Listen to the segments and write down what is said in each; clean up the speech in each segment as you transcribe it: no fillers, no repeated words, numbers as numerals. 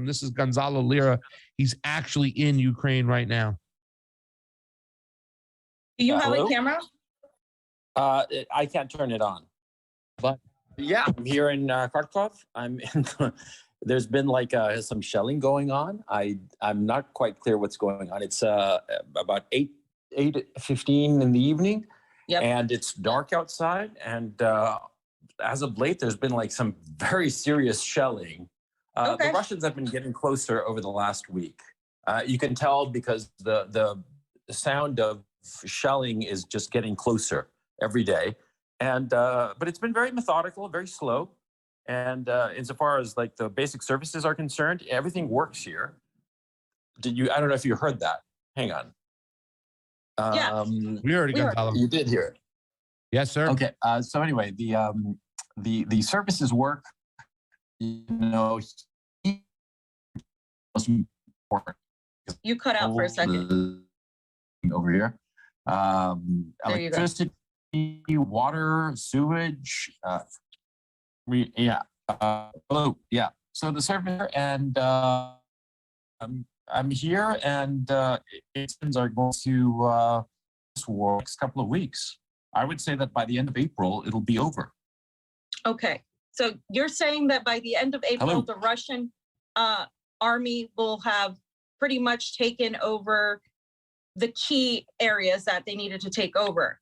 This is Gonzalo Lira. He's actually in Ukraine right now. Do you have a camera? I can't turn it on. But yeah, I'm here in Kharkov. I'm in there's been like some shelling going on. I'm not quite clear what's going on. It's about 8:15 in the evening. Yep. And it's dark outside. And as of late, there's been like some very serious shelling. The Russians have been getting closer over the last week. You can tell because the sound of shelling is just getting closer every day. And but it's been very methodical, very slow. And insofar as like the basic services are concerned, everything works here. I don't know if you heard that. Hang on. Yeah. We heard it, Gonzalo. You did hear it. Yes, sir. Okay. So anyway, the services work. You know, you cut out for a second. Over here. There you go. Electricity, water, sewage. So the server and I'm here, and it are going to war next couple of weeks. I would say that by the end of April, it'll be over. Okay, so you're saying that by the end of April, the Russian army will have pretty much taken over the key areas that they needed to take over.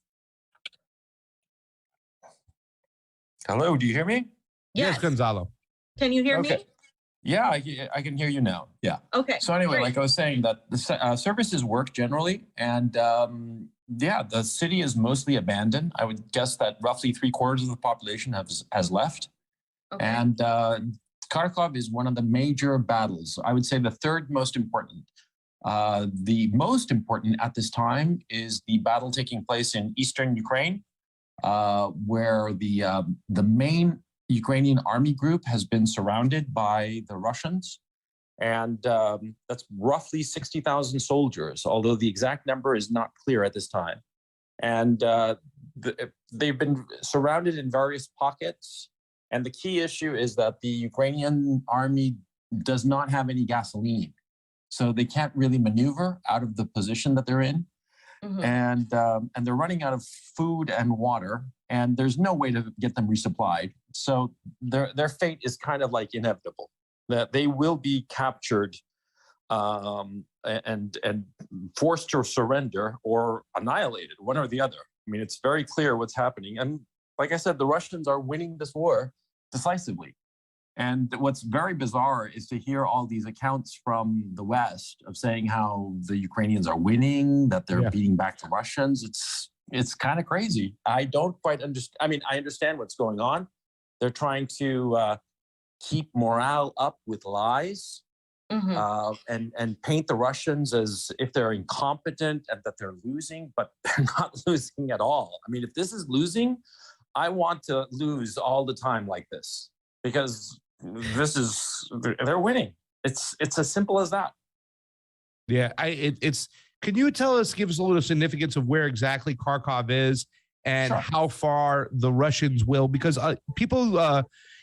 Hello, do you hear me? Yes, Gonzalo. Can you hear me? Yeah, I can hear you now. Yeah. Okay. So anyway, great. like I was saying, that the services work generally, and yeah, the city is mostly abandoned. I would guess that roughly 3/4 of the population has left, and Kharkov is one of the major battles. I would say the third most important. The most important at this time is the battle taking place in eastern Ukraine, where the main Ukrainian army group has been surrounded by the Russians, and that's roughly 60,000 soldiers, although the exact number is not clear at this time. And they've been surrounded in various pockets, and the key issue is that the Ukrainian army does not have any gasoline, so they can't really maneuver out of the position that they're in. And they're running out of food and water, and there's no way to get them resupplied. So their fate is kind of like inevitable, that they will be captured and forced to surrender or annihilated, one or the other. I mean, it's very clear what's happening. And like I said, the Russians are winning this war decisively. And what's very bizarre is to hear all these accounts from the West of saying how the Ukrainians are winning, that they're beating back the Russians. It's kind of crazy. I don't quite understand. I mean, I understand what's going on. They're trying to keep morale up with lies and paint the Russians as if they're incompetent and that they're losing, but they're not losing at all. I mean, if this is losing, I want to lose all the time like this, because they're winning. It's as simple as that. Yeah, can you tell us, give us a little significance of where exactly Kharkov is and how far the Russians will, because people,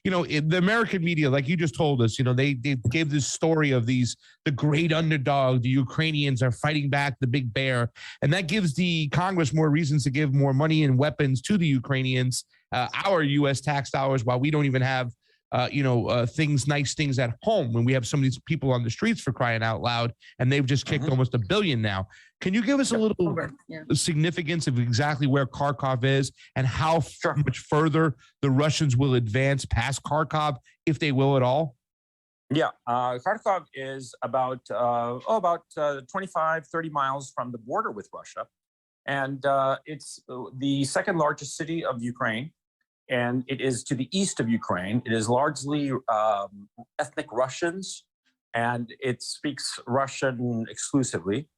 you know, in the American media, like you just told us, you know, they gave this story of the great underdog, the Ukrainians are fighting back the big bear. And that gives the Congress more reasons to give more money and weapons to the Ukrainians, our U.S. tax dollars, while we don't even have nice things at home when we have some of these people on the streets, for crying out loud, and they've just kicked almost $1 billion now. Can you give us a little significance of exactly where Kharkov is and how much further the Russians will advance past Kharkov, if they will at all? Yeah, Kharkov is about 25, 30 miles from the border with Russia. And it's the second largest city of Ukraine. And it is to the east of Ukraine. It is largely ethnic Russians, and it speaks Russian exclusively.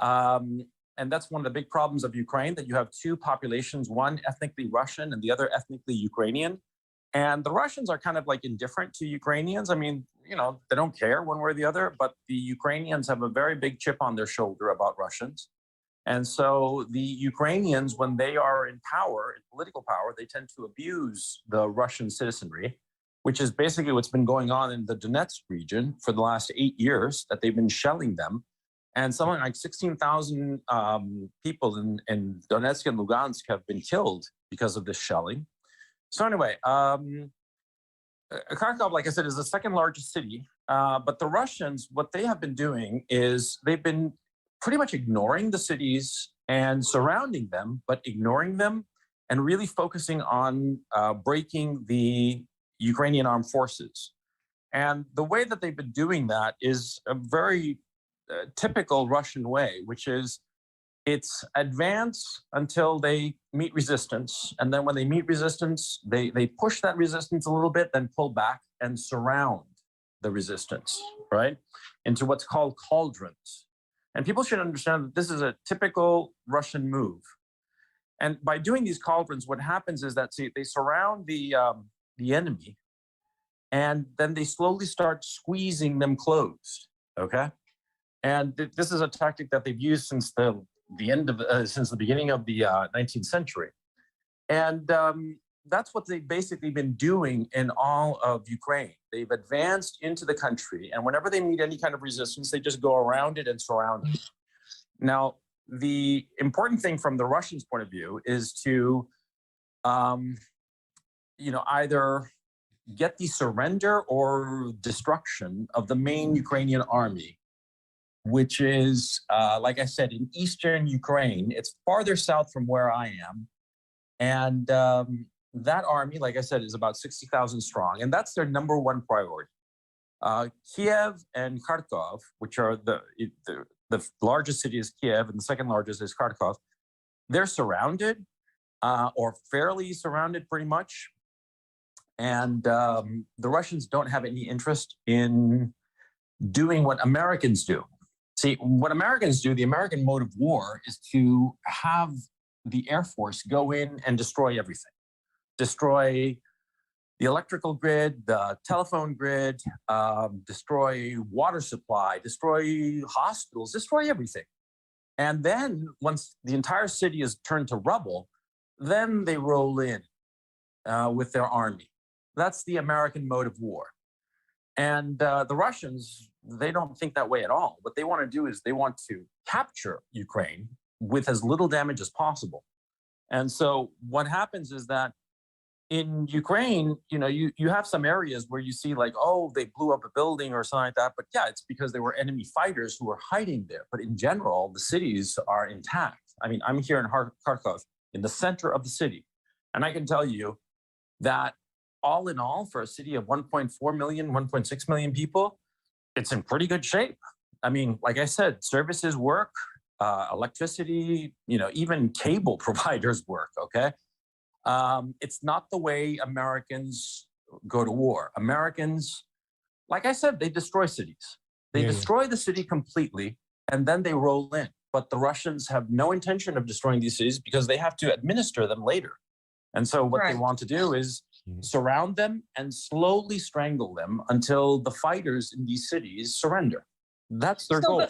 And that's one of the big problems of Ukraine, that you have two populations, one ethnically Russian and the other ethnically Ukrainian. And the Russians are kind of like indifferent to Ukrainians. I mean, you know, they don't care one way or the other, but the Ukrainians have a very big chip on their shoulder about Russians. And so the Ukrainians, when they are in power, in political power, they tend to abuse the Russian citizenry. which is basically what's been going on in the Donetsk region for the last 8 years, that they've been shelling them. And something like 16,000 people in Donetsk and Lugansk have been killed because of this shelling. So anyway, Kharkov, like I said, is the second largest city. But the Russians, what they have been doing is they've been pretty much ignoring the cities and surrounding them, but ignoring them and really focusing on breaking the Ukrainian armed forces. And the way that they've been doing that is a very typical Russian way, which is it's advance until they meet resistance. And then when they meet resistance, they push that resistance a little bit, then pull back and surround the resistance, right? Into what's called cauldrons. And people should understand that this is a typical Russian move. And by doing these cauldrons, what happens is that they surround the enemy, and then they slowly start squeezing them closed, okay? And this is a tactic that they've used since the beginning of the 19th century. And that's what they've basically been doing in all of Ukraine. They've advanced into the country, and whenever they meet any kind of resistance, they just go around it and surround it. Now, the important thing from the Russians' point of view is to, either get the surrender or destruction of the main Ukrainian army, which is, like I said, in eastern Ukraine. It's farther south from where I am. And that army, like I said, is about 60,000 strong. And that's their number one priority. Kiev and Kharkov, which are the largest city is Kiev and the second largest is Kharkov, they're surrounded or fairly surrounded pretty much. And the Russians don't have any interest in doing what Americans do. See, what Americans do, the American mode of war is to have the Air Force go in and destroy everything. Destroy the electrical grid, the telephone grid, destroy water supply, destroy hospitals, destroy everything. And then once the entire city is turned to rubble, then they roll in with their army. That's the American mode of war. And the Russians, they don't think that way at all. What they want to do is they want to capture Ukraine with as little damage as possible. And so what happens is that in Ukraine, you have some areas where you see like, oh, they blew up a building or something like that. But yeah, it's because there were enemy fighters who were hiding there. But in general, the cities are intact. I mean, I'm here in Kharkov, in the center of the city. And I can tell you that all in all, for a city of 1.4 million, 1.6 million people, it's in pretty good shape. I mean, like I said, services work, electricity, even cable providers work, okay? It's not the way Americans go to war. Americans, like I said, they destroy cities. They destroy the city completely, and then they roll in. But the Russians have no intention of destroying these cities because they have to administer them later. And so what they want to do is surround them and slowly strangle them until the fighters in these cities surrender. That's their goal.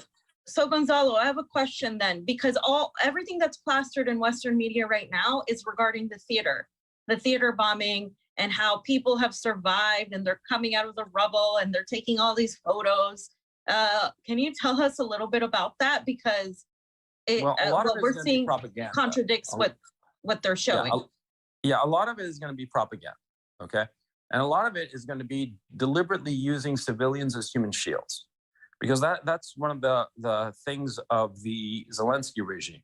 So Gonzalo, I have a question then, because everything that's plastered in Western media right now is regarding the theater bombing, and how people have survived and they're coming out of the rubble and they're taking all these photos. Can you tell us a little bit about that? Because what we're seeing contradicts what they're showing. Yeah, a lot of it is going to be propaganda, okay? And a lot of it is going to be deliberately using civilians as human shields, because that's one of the things of the Zelensky regime.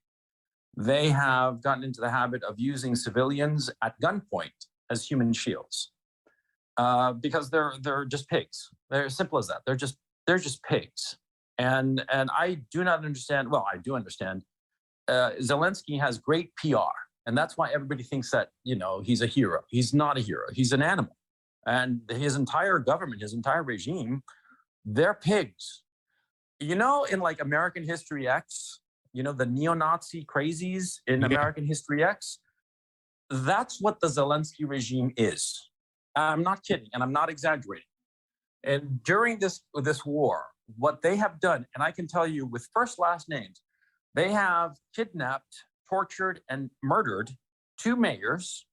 They have gotten into the habit of using civilians at gunpoint as human shields because they're just pigs. They're as simple as that. They're just pigs. And I do not understand. Well, I do understand. Zelensky has great PR. And that's why everybody thinks that, he's a hero. He's not a hero. He's an animal. And his entire government, his entire regime, they're pigs. In like American History X, the neo-Nazi crazies in American History X, that's what the Zelensky regime is. I'm not kidding, and I'm not exaggerating. And during this war, what they have done, and I can tell you with first, last names, they have kidnapped, tortured, and murdered 2 mayors.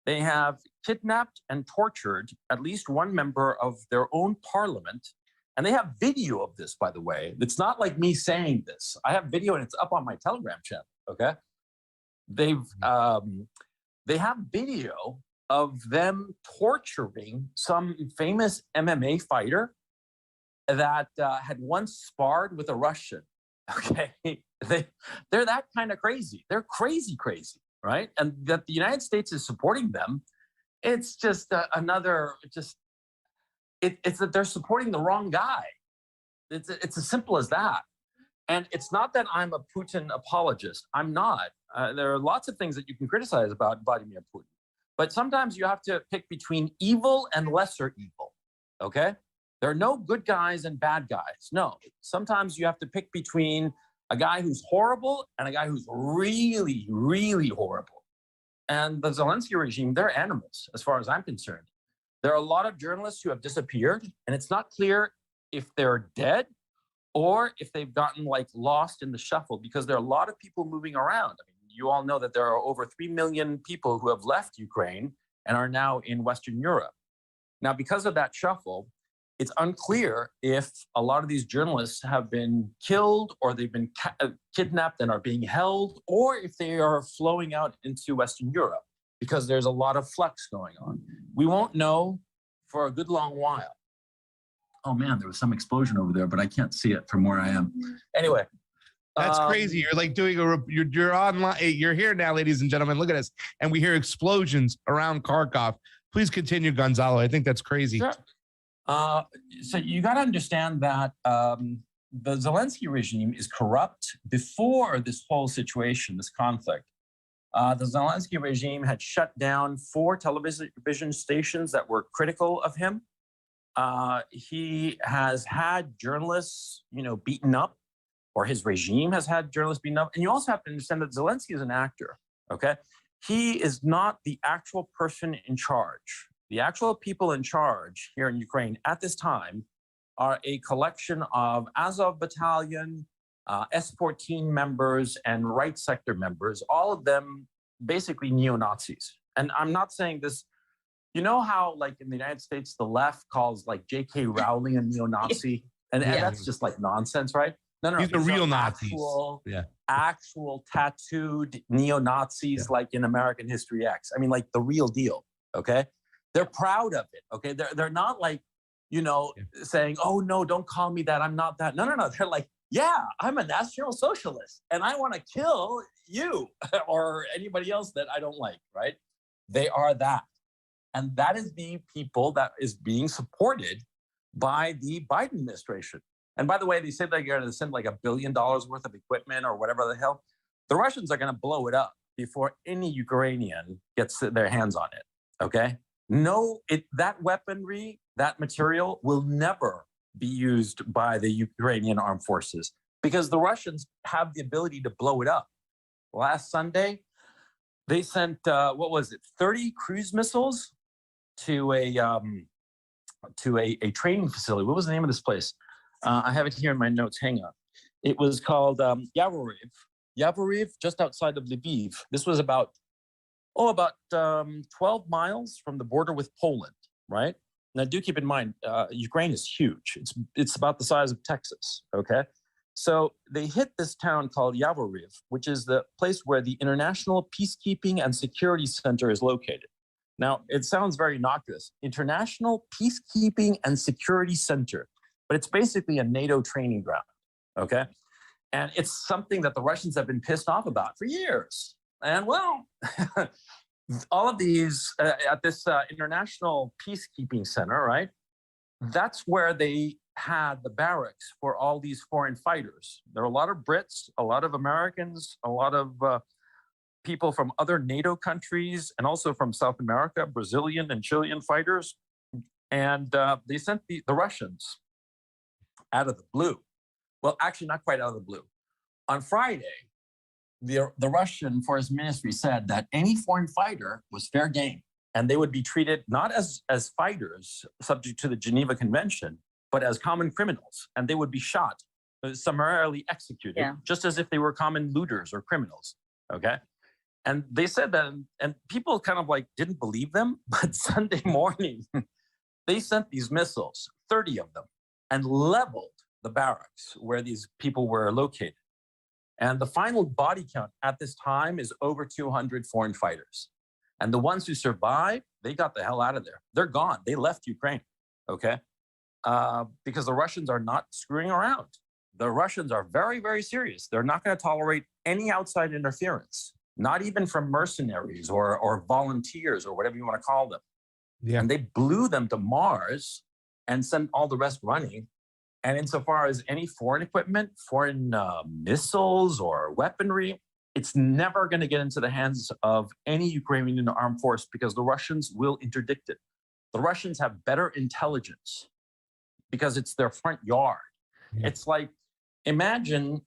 They have kidnapped and tortured at least one member of their own parliament. And they have video of this, by the way. It's not like me saying this. I have video and it's up on my Telegram channel, okay? They have video of them torturing some famous MMA fighter that had once sparred with a Russian, okay? They're that kind of crazy. They're crazy, right? And that the United States is supporting them, it's just it's that they're supporting the wrong guy. It's as simple as that. And it's not that I'm a Putin apologist. I'm not. There are lots of things that you can criticize about Vladimir Putin. But sometimes you have to pick between evil and lesser evil, okay? There are no good guys and bad guys. No, sometimes you have to pick between a guy who's horrible and a guy who's really, really horrible. And the Zelensky regime, they're animals, as far as I'm concerned. There are a lot of journalists who have disappeared, and it's not clear if they're dead or if they've gotten like lost in the shuffle, because there are a lot of people moving around. I mean, you all know that there are over 3 million people who have left Ukraine and are now in Western Europe. Now, because of that shuffle, it's unclear if a lot of these journalists have been killed or they've been kidnapped and are being held, or if they are flowing out into Western Europe, because there's a lot of flux going on. We won't know for a good long while. Oh man, there was some explosion over there, but I can't see it from where I am. Anyway. That's crazy. You're like doing you're online. You're here now, ladies and gentlemen. Look at us. And we hear explosions around Kharkov. Please continue, Gonzalo. I think that's crazy. Sure. So you got to understand that the Zelensky regime is corrupt. Before this whole situation, this conflict, the Zelensky regime had shut down 4 television stations that were critical of him. He has had journalists, beaten up, or his regime has had journalists beaten up. And you also have to understand that Zelensky is an actor, okay? He is not the actual person in charge. The actual people in charge here in Ukraine at this time are a collection of Azov Battalion, S-14 members, and Right Sector members, all of them basically neo-Nazis. And I'm not saying this, you know how like in the United States, the left calls like J.K. Rowling a neo-Nazi? And that's just like nonsense, right? No. These are real Nazis. Actual tattooed neo-Nazis like in American History X. I mean, like the real deal, okay? They're proud of it, okay? They're not like, saying, oh, no, don't call me that. I'm not that. No. They're like, yeah, I'm a National Socialist, and I want to kill you or anybody else that I don't like, right? They are that. And that is the people that is being supported by the Biden administration. And by the way, they said they're going to send like $1 billion worth of equipment or whatever the hell. The Russians are going to blow it up before any Ukrainian gets their hands on it, okay? No, that weaponry, that material will never be used by the Ukrainian armed forces because the Russians have the ability to blow it up. Last Sunday, they sent, 30 cruise missiles to a training facility. What was the name of this place? I have it here in my notes. Hang on. It was called Yavoriv, just outside of Lviv. This was about 12 miles from the border with Poland, right? Now, do keep in mind, Ukraine is huge. It's about the size of Texas, okay? So they hit this town called Yavoriv, which is the place where the International Peacekeeping and Security Center is located. Now, it sounds very innocuous. International Peacekeeping and Security Center. But it's basically a NATO training ground, okay? And it's something that the Russians have been pissed off about for years. And well, all of these at this International Peacekeeping Center, right? That's where they had the barracks for all these foreign fighters. There are a lot of Brits, a lot of Americans, a lot of people from other NATO countries, and also from South America, Brazilian and Chilean fighters. And they sent the Russians out of the blue. Well, actually, not quite out of the blue. On Friday, the Russian Foreign Ministry said that any foreign fighter was fair game, and they would be treated not as fighters subject to the Geneva Convention, but as common criminals, and they would be shot, summarily executed, just as if they were common looters or criminals, okay? And they said that, and people kind of like didn't believe them. But Sunday morning, they sent these missiles, 30 of them, and leveled the barracks where these people were located. And the final body count at this time is over 200 foreign fighters. And the ones who survived, they got the hell out of there. They're gone. They left Ukraine, okay? Because the Russians are not screwing around. The Russians are very, very serious. They're not going to tolerate any outside interference, not even from mercenaries or volunteers or whatever you want to call them. Yeah. And they blew them to Mars and sent all the rest running. And insofar as any foreign equipment, foreign missiles or weaponry, it's never going to get into the hands of any Ukrainian armed force because the Russians will interdict it. The Russians have better intelligence because it's their front yard. Yeah. It's like, imagine,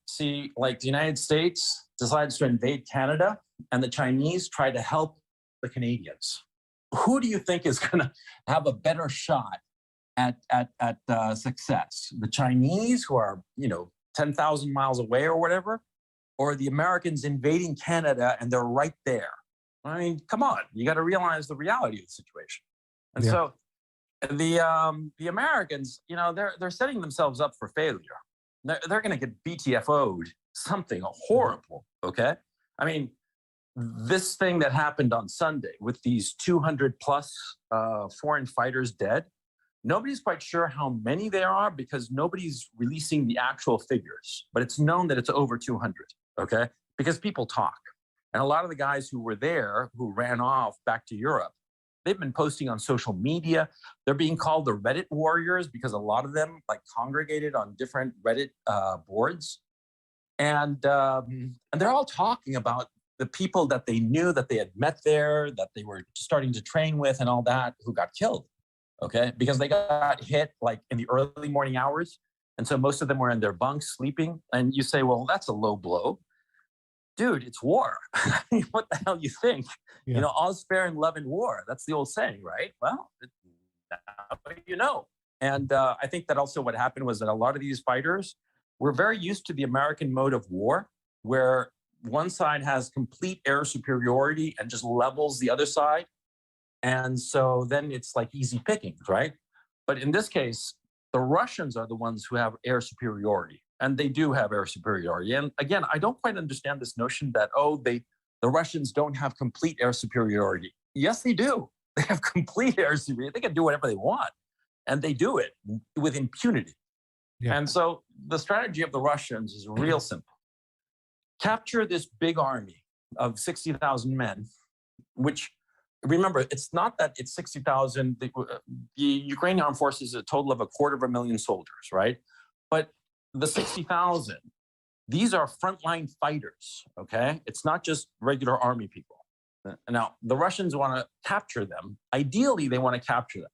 like the United States decides to invade Canada and the Chinese try to help the Canadians. Who do you think is going to have a better shot at success? The Chinese, who are 10,000 miles away or whatever, or the Americans invading Canada and they're right there? I mean, come on, you got to realize the reality of the situation. And so the Americans, they're setting themselves up for failure. They're going to get BTFO'd, something horrible. Okay, I mean, this thing that happened on Sunday with these 200 plus foreign fighters dead, nobody's quite sure how many there are because nobody's releasing the actual figures, but it's known that it's over 200, okay? Because people talk. And a lot of the guys who were there, who ran off back to Europe, they've been posting on social media. They're being called the Reddit warriors because a lot of them like congregated on different Reddit boards. And they're all talking about the people that they knew, that they had met there, that they were starting to train with and all that, who got killed, okay? Because they got hit like in the early morning hours. And so most of them were in their bunks sleeping. And you say, well, that's a low blow. Dude, it's war. I mean, what the hell you think? Yeah. All's fair in love and war. That's the old saying, right? Well, And I think that also what happened was that a lot of these fighters were very used to the American mode of war, where one side has complete air superiority and just levels the other side. And so then it's like easy pickings, right? But in this case, the Russians are the ones who have air superiority. And they do have air superiority. And again, I don't quite understand this notion that, the Russians don't have complete air superiority. Yes, they do. They have complete air superiority. They can do whatever they want. And they do it with impunity. Yeah. And so the strategy of the Russians is real simple. Capture this big army of 60,000 men, which, remember, it's not that it's 60,000. The Ukrainian armed forces is a total of 250,000 soldiers, right? But the 60,000, these are frontline fighters, okay? It's not just regular army people. Now, the Russians want to capture them. Ideally, they want to capture them.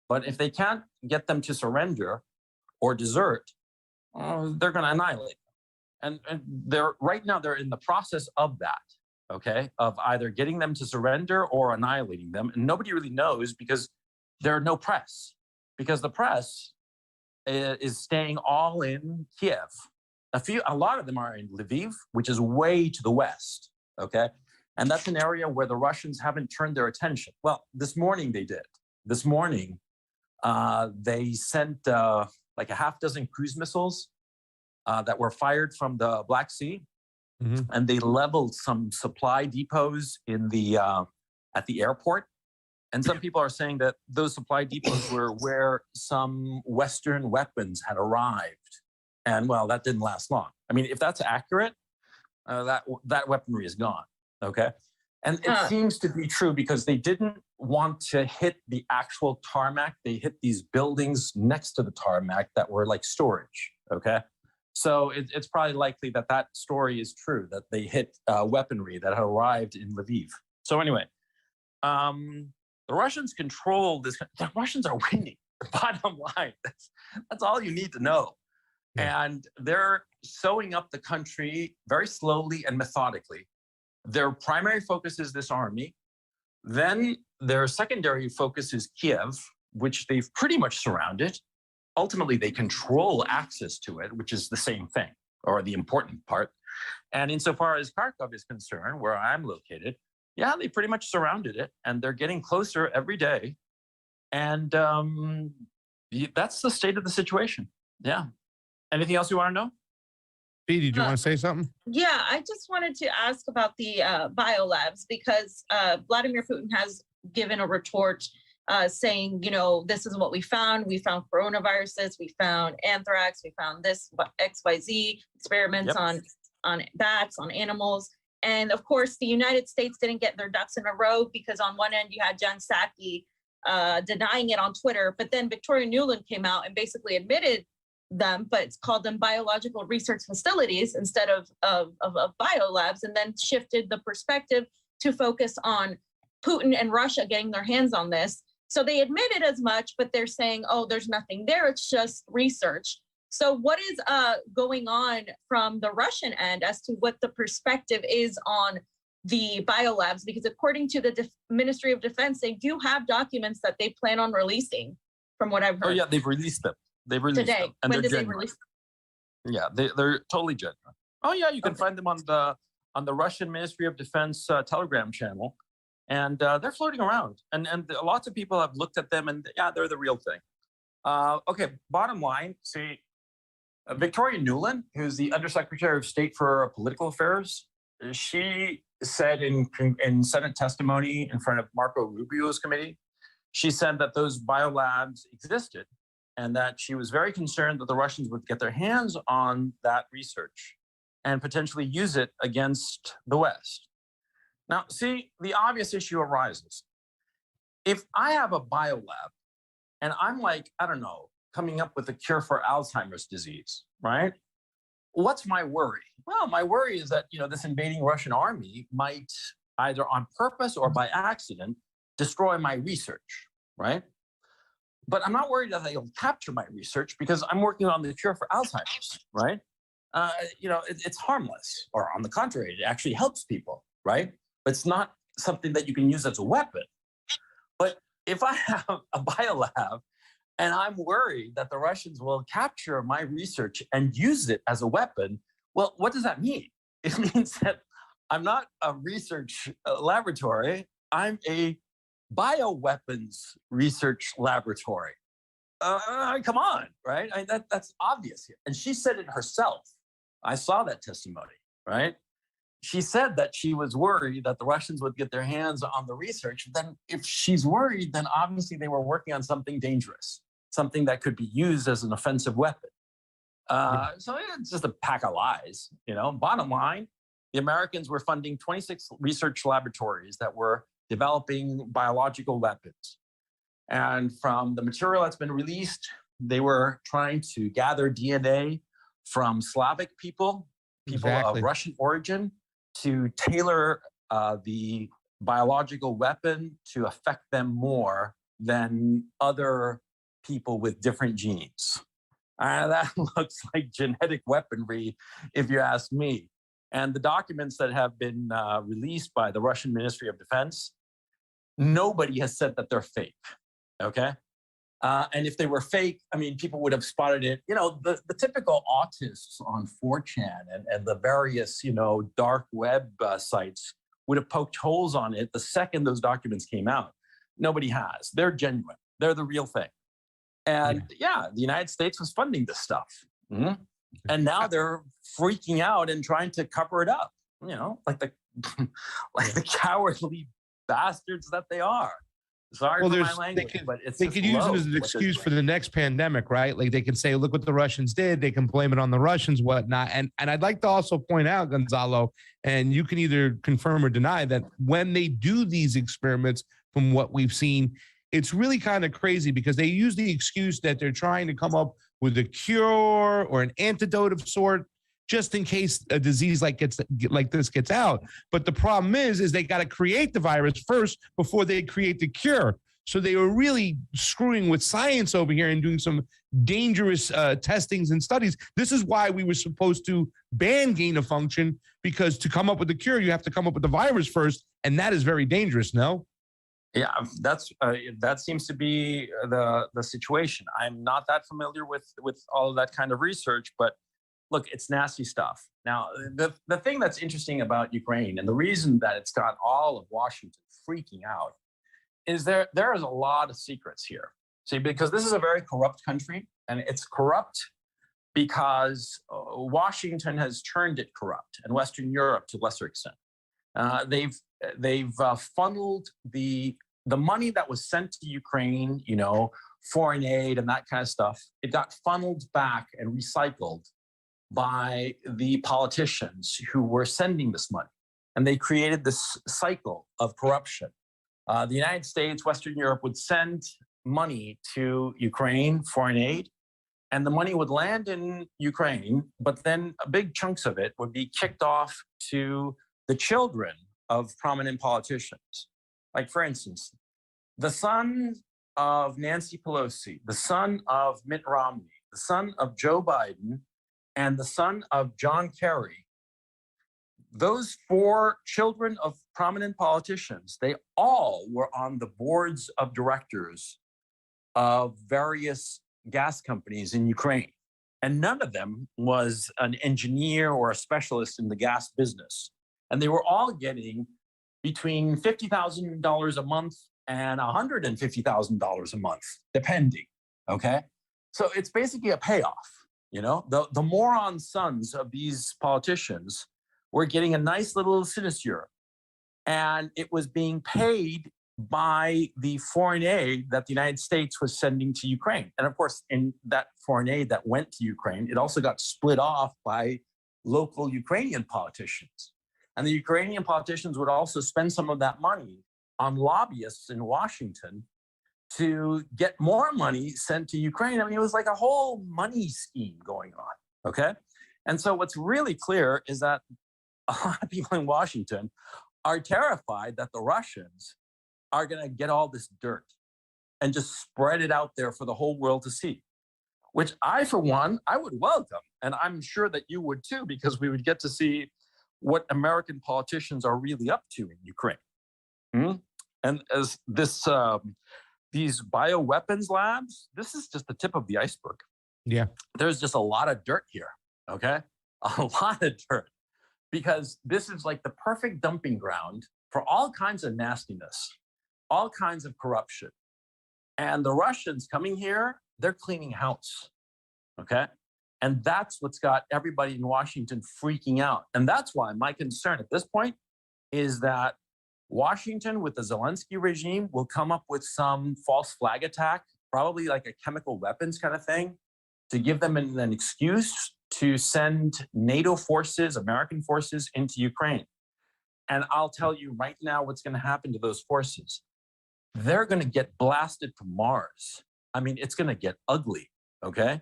But if they can't get them to surrender or desert, they're going to annihilate them. And right now, they're in the process of that, okay? Of either getting them to surrender or annihilating them. And nobody really knows because there are no press. Because the press is staying all in Kiev. A lot of them are in Lviv, which is way to the west, okay? And that's an area where the Russians haven't turned their attention. Well, this morning they did. This morning, they sent like a half dozen cruise missiles that were fired from the Black Sea, and they leveled some supply depots in at the airport. And some people are saying that those supply depots were where some Western weapons had arrived. And well, that didn't last long. I mean, if that's accurate, that weaponry is gone, okay? And it seems to be true because they didn't want to hit the actual tarmac. They hit these buildings next to the tarmac that were like storage, okay? So it's probably likely that story is true, that they hit weaponry that had arrived in Lviv. So anyway, the Russians control this. The Russians are winning. Bottom line, that's all you need to know. Yeah. And they're sewing up the country very slowly and methodically. Their primary focus is this army. Then their secondary focus is Kiev, which they've pretty much surrounded. Ultimately, they control access to it, which is the same thing, or the important part. And insofar as Kharkov is concerned, where I'm located, yeah, they pretty much surrounded it, and they're getting closer every day. And that's the state of the situation. Yeah. Anything else you want to know? B, did you want to say something? Yeah, I just wanted to ask about the biolabs, because Vladimir Putin has given a retort saying, you know, this is what we found. We found coronaviruses, we found anthrax, we found this XYZ experiments on bats, on animals. And of course, the United States didn't get their ducks in a row, because on one end you had Jen Psaki denying it on Twitter, but then Victoria Nuland came out and basically admitted them, but it's called them biological research facilities instead of biolabs, and then shifted the perspective to focus on Putin and Russia getting their hands on this. So they admitted as much, but they're saying, oh, there's nothing there, it's just research. So what is going on from the Russian end as to what the perspective is on the biolabs? Because according to the Ministry of Defense, they do have documents that they plan on releasing, from what I've heard. Oh yeah, they've released them. They've released today. them. And when did genuine. they release them? Yeah, they're totally genuine. Oh yeah, you can find them on the Russian Ministry of Defense Telegram channel, and they're floating around. And lots of people have looked at them, and yeah, they're the real thing. Okay, bottom line, see, Victoria Nuland, who's the Undersecretary of State for Political Affairs, she said in Senate testimony in front of Marco Rubio's committee, she said that those biolabs existed, and that she was very concerned that the Russians would get their hands on that research and potentially use it against the West. Now, see, the obvious issue arises. If I have a biolab and I'm like, I don't know, coming up with a cure for Alzheimer's disease, right? What's my worry? Well, my worry is that, you know, this invading Russian army might either on purpose or by accident destroy my research, right? But I'm not worried that they'll capture my research, because I'm working on the cure for Alzheimer's, right? You know, it's harmless, or on the contrary, it actually helps people, right? But it's not something that you can use as a weapon. But if I have a biolab and I'm worried that the Russians will capture my research and use it as a weapon, well, what does that mean? It means that I'm not a research laboratory, I'm a bioweapons research laboratory. Come on, right? That's obvious here. And she said it herself. I saw that testimony, right? She said that she was worried that the Russians would get their hands on the research. Then if she's worried, then obviously they were working on something dangerous, something that could be used as an offensive weapon. So it's just a pack of lies, you know. Bottom line, the Americans were funding 26 research laboratories that were developing biological weapons. And from the material that's been released, they were trying to gather DNA from Slavic people of Russian origin, to tailor the biological weapon to affect them more than other people with different genes. That looks like genetic weaponry, if you ask me. And the documents that have been released by the Russian Ministry of Defense, nobody has said that they're fake, okay? And if they were fake, I mean, people would have spotted it. You know, the typical autists on 4chan and the various, you know, dark web sites would have poked holes on it the second those documents came out. Nobody has. They're genuine. They're the real thing. And yeah, the United States was funding this stuff. Mm-hmm. And now they're freaking out and trying to cover it up, you know, like the cowardly bastards that they are. Sorry for my language, but it's they could use it as an excuse for the next pandemic, right? Like they can say, look what the Russians did. They can blame it on the Russians, whatnot. And I'd like to also point out, Gonzalo, and you can either confirm or deny that when they do these experiments, from what we've seen, it's really kind of crazy because they use the excuse that they're trying to come up with a cure or an antidote of sort, just in case a disease like this gets out. But the problem is they got to create the virus first before they create the cure. So they were really screwing with science over here and doing some dangerous testings and studies. This is why we were supposed to ban gain of function, because to come up with the cure, you have to come up with the virus first. And that is very dangerous, no? Yeah, that seems to be the situation. I'm not that familiar with all of that kind of research, but look, it's nasty stuff. Now, the thing that's interesting about Ukraine, and the reason that it's got all of Washington freaking out, is there is a lot of secrets here. See, because this is a very corrupt country, and it's corrupt because Washington has turned it corrupt, and Western Europe to a lesser extent. They've funneled the money that was sent to Ukraine, you know, foreign aid and that kind of stuff. It got funneled back and recycled by the politicians who were sending this money, and they created this cycle of corruption. The United States, Western Europe would send money to Ukraine, foreign aid, and the money would land in Ukraine, but then big chunks of it would be kicked off to the children of prominent politicians. Like, for instance, the son of Nancy Pelosi, the son of Mitt Romney, the son of Joe Biden, and the son of John Kerry. Those 4 children of prominent politicians, they all were on the boards of directors of various gas companies in Ukraine. And none of them was an engineer or a specialist in the gas business. And they were all getting between $50,000 a month and $150,000 a month, depending, okay? So it's basically a payoff, you know? The moron sons of these politicians were getting a nice little sinecure, and it was being paid by the foreign aid that the United States was sending to Ukraine. And of course, in that foreign aid that went to Ukraine, it also got split off by local Ukrainian politicians. And the Ukrainian politicians would also spend some of that money on lobbyists in Washington to get more money sent to Ukraine. I mean, it was like a whole money scheme going on, okay? And so what's really clear is that a lot of people in Washington are terrified that the Russians are going to get all this dirt and just spread it out there for the whole world to see, which I, for one, I would welcome. And I'm sure that you would too, because we would get to see what American politicians are really up to in Ukraine. And as this, these bioweapons labs, this is just the tip of the iceberg. Yeah. There's just a lot of dirt here, okay? A lot of dirt, because this is like the perfect dumping ground for all kinds of nastiness, all kinds of corruption. And the Russians coming here, they're cleaning house, okay? And that's what's got everybody in Washington freaking out. And that's why my concern at this point is that Washington, with the Zelensky regime, will come up with some false flag attack, probably like a chemical weapons kind of thing, to give them an excuse to send NATO forces, American forces, into Ukraine. And I'll tell you right now what's going to happen to those forces. They're going to get blasted to Mars. I mean, it's going to get ugly, okay?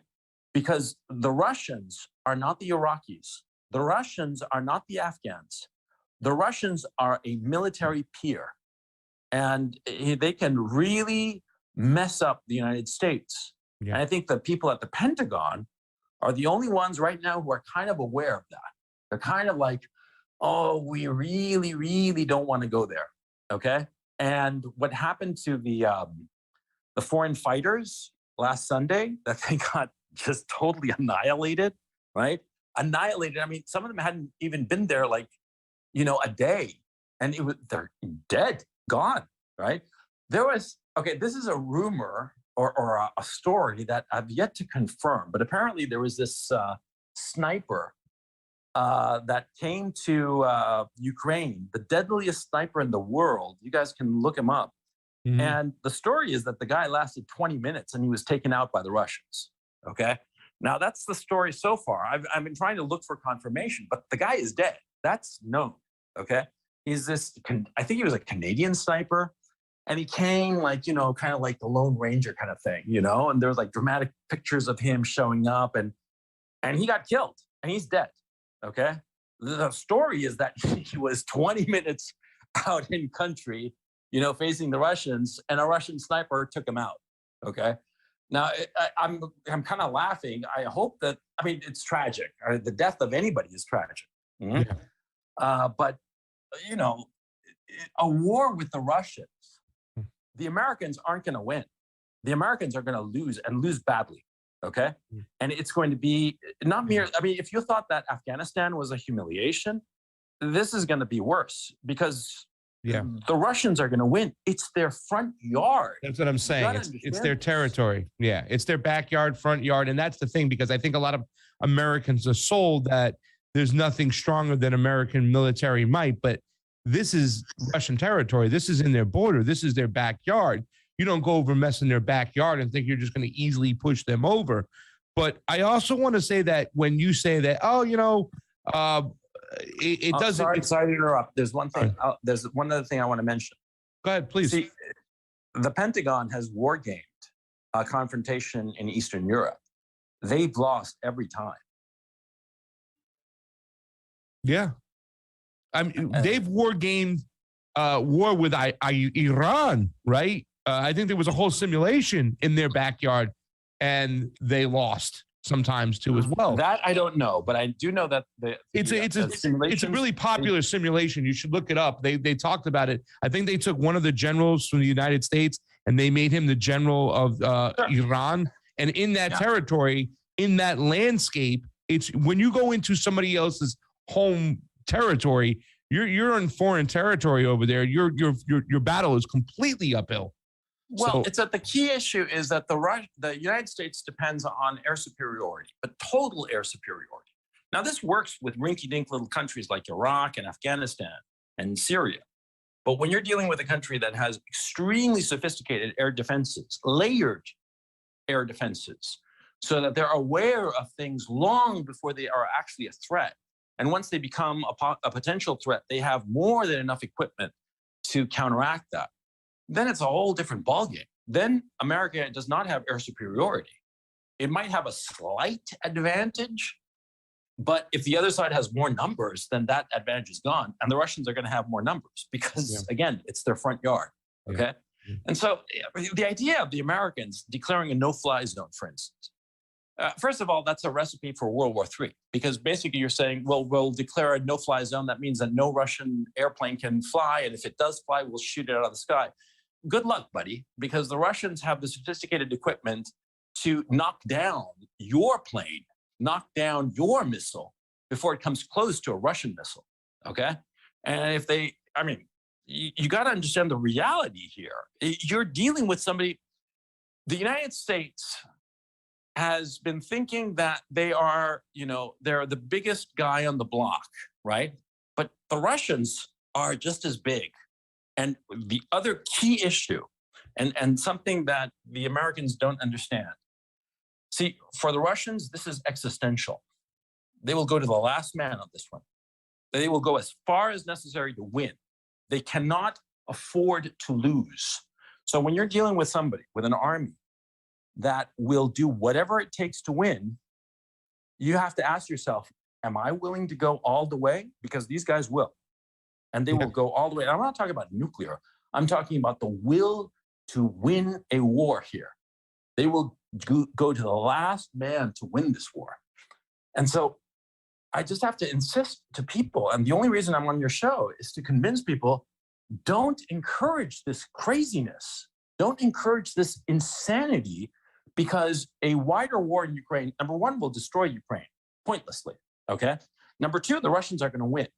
Because the Russians are not the Iraqis. The Russians are not the Afghans. The Russians are a military peer, and they can really mess up the United States. Yeah. And I think the people at the Pentagon are the only ones right now who are kind of aware of that. They're kind of like, oh, we really, really don't want to go there, okay? And what happened to the foreign fighters last Sunday, that they got just totally annihilated, right? Annihilated. I mean, some of them hadn't even been there like, you know, a day, and they're dead, gone, right? There was, okay, this is a rumor or a story that I've yet to confirm, but apparently there was this sniper that came to Ukraine, the deadliest sniper in the world. You guys can look him up. Mm-hmm. And the story is that the guy lasted 20 minutes and he was taken out by the Russians, okay? Now, that's the story so far. I've been trying to look for confirmation, but the guy is dead. That's known, okay? He's this, I think he was a Canadian sniper, and he came like, you know, kind of like the Lone Ranger kind of thing, you know? And there was like dramatic pictures of him showing up, and he got killed, and he's dead, okay? The story is that he was 20 minutes out in country, you know, facing the Russians, and a Russian sniper took him out, okay? Now, I'm kind of laughing. I hope that, I mean, it's tragic. The death of anybody is tragic. Mm-hmm. Yeah. But, you know, a war with the Russians, the Americans aren't going to win. The Americans are going to lose, and lose badly, Okay. And it's going to be not mere, I mean, if you thought that Afghanistan was a humiliation, this is going to be worse because the Russians are going to win. It's their front yard. That's what I'm saying. It's their territory. Yeah, it's their backyard, front yard. And that's the thing, because I think a lot of Americans are sold that there's nothing stronger than American military might. But this is Russian territory. This is in their border. This is their backyard. You don't go over mess in their backyard and think you're just going to easily push them over. But I also want to say that when you say that, oh, you know, it doesn't. Sorry to interrupt. There's one thing. There's one other thing I want to mention. Go ahead, please. See, the Pentagon has war gamed a confrontation in Eastern Europe. They've lost every time. Yeah, I mean, they've war gamed war with Iran, right? I think there was a whole simulation in their backyard, and they lost sometimes too as well. That I don't know, but I do know that it's a really popular simulation. You should look it up. They talked about it. I think they took one of the generals from the United States and they made him the general of Iran. And in that territory, in that landscape, it's when you go into somebody else's home territory, you're in foreign territory over there. Your battle is completely uphill. Well, it's that the key issue is that the United States depends on air superiority, but total air superiority. Now, this works with rinky-dink little countries like Iraq and Afghanistan and Syria. But when you're dealing with a country that has extremely sophisticated air defenses, layered air defenses, so that they're aware of things long before they are actually a threat. And once they become a potential threat, they have more than enough equipment to counteract that. Then it's a whole different ballgame. Then America does not have air superiority. It might have a slight advantage, but if the other side has more numbers, then that advantage is gone. And the Russians are going to have more numbers because, again, it's their front yard. Okay. Yeah. And so the idea of the Americans declaring a no-fly zone, for instance, first of all, that's a recipe for World War III, because basically you're saying, well, we'll declare a no-fly zone. That means that no Russian airplane can fly. And if it does fly, we'll shoot it out of the sky. Good luck, buddy, because the Russians have the sophisticated equipment to knock down your plane, knock down your missile before it comes close to a Russian missile, okay? And if they, I mean, you got to understand the reality here. You're dealing with somebody, the United States has been thinking that they are, you know, they're the biggest guy on the block, right? But the Russians are just as big. And the other key issue, and something that the Americans don't understand, see, for the Russians, this is existential. They will go to the last man on this one. They will go as far as necessary to win. They cannot afford to lose. So when you're dealing with somebody, with an army that will do whatever it takes to win, you have to ask yourself, am I willing to go all the way? Because these guys will. And they will go all the way. And I'm not talking about nuclear. I'm talking about the will to win a war here. They will go to the last man to win this war. And so I just have to insist to people, and the only reason I'm on your show is to convince people, don't encourage this craziness. Don't encourage this insanity, because a wider war in Ukraine, number one, will destroy Ukraine pointlessly, okay? Number two, the Russians are going to win.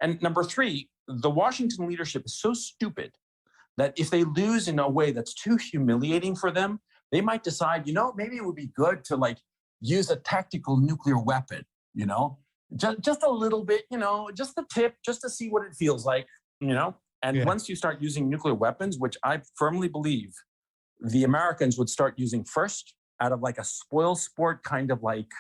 And number three, the Washington leadership is so stupid that if they lose in a way that's too humiliating for them, they might decide, you know, maybe it would be good to like use a tactical nuclear weapon, you know, just a little bit, you know, just the tip, just to see what it feels like, you know. And once you start using nuclear weapons, which I firmly believe the Americans would start using first, out of like a spoil sport kind of like,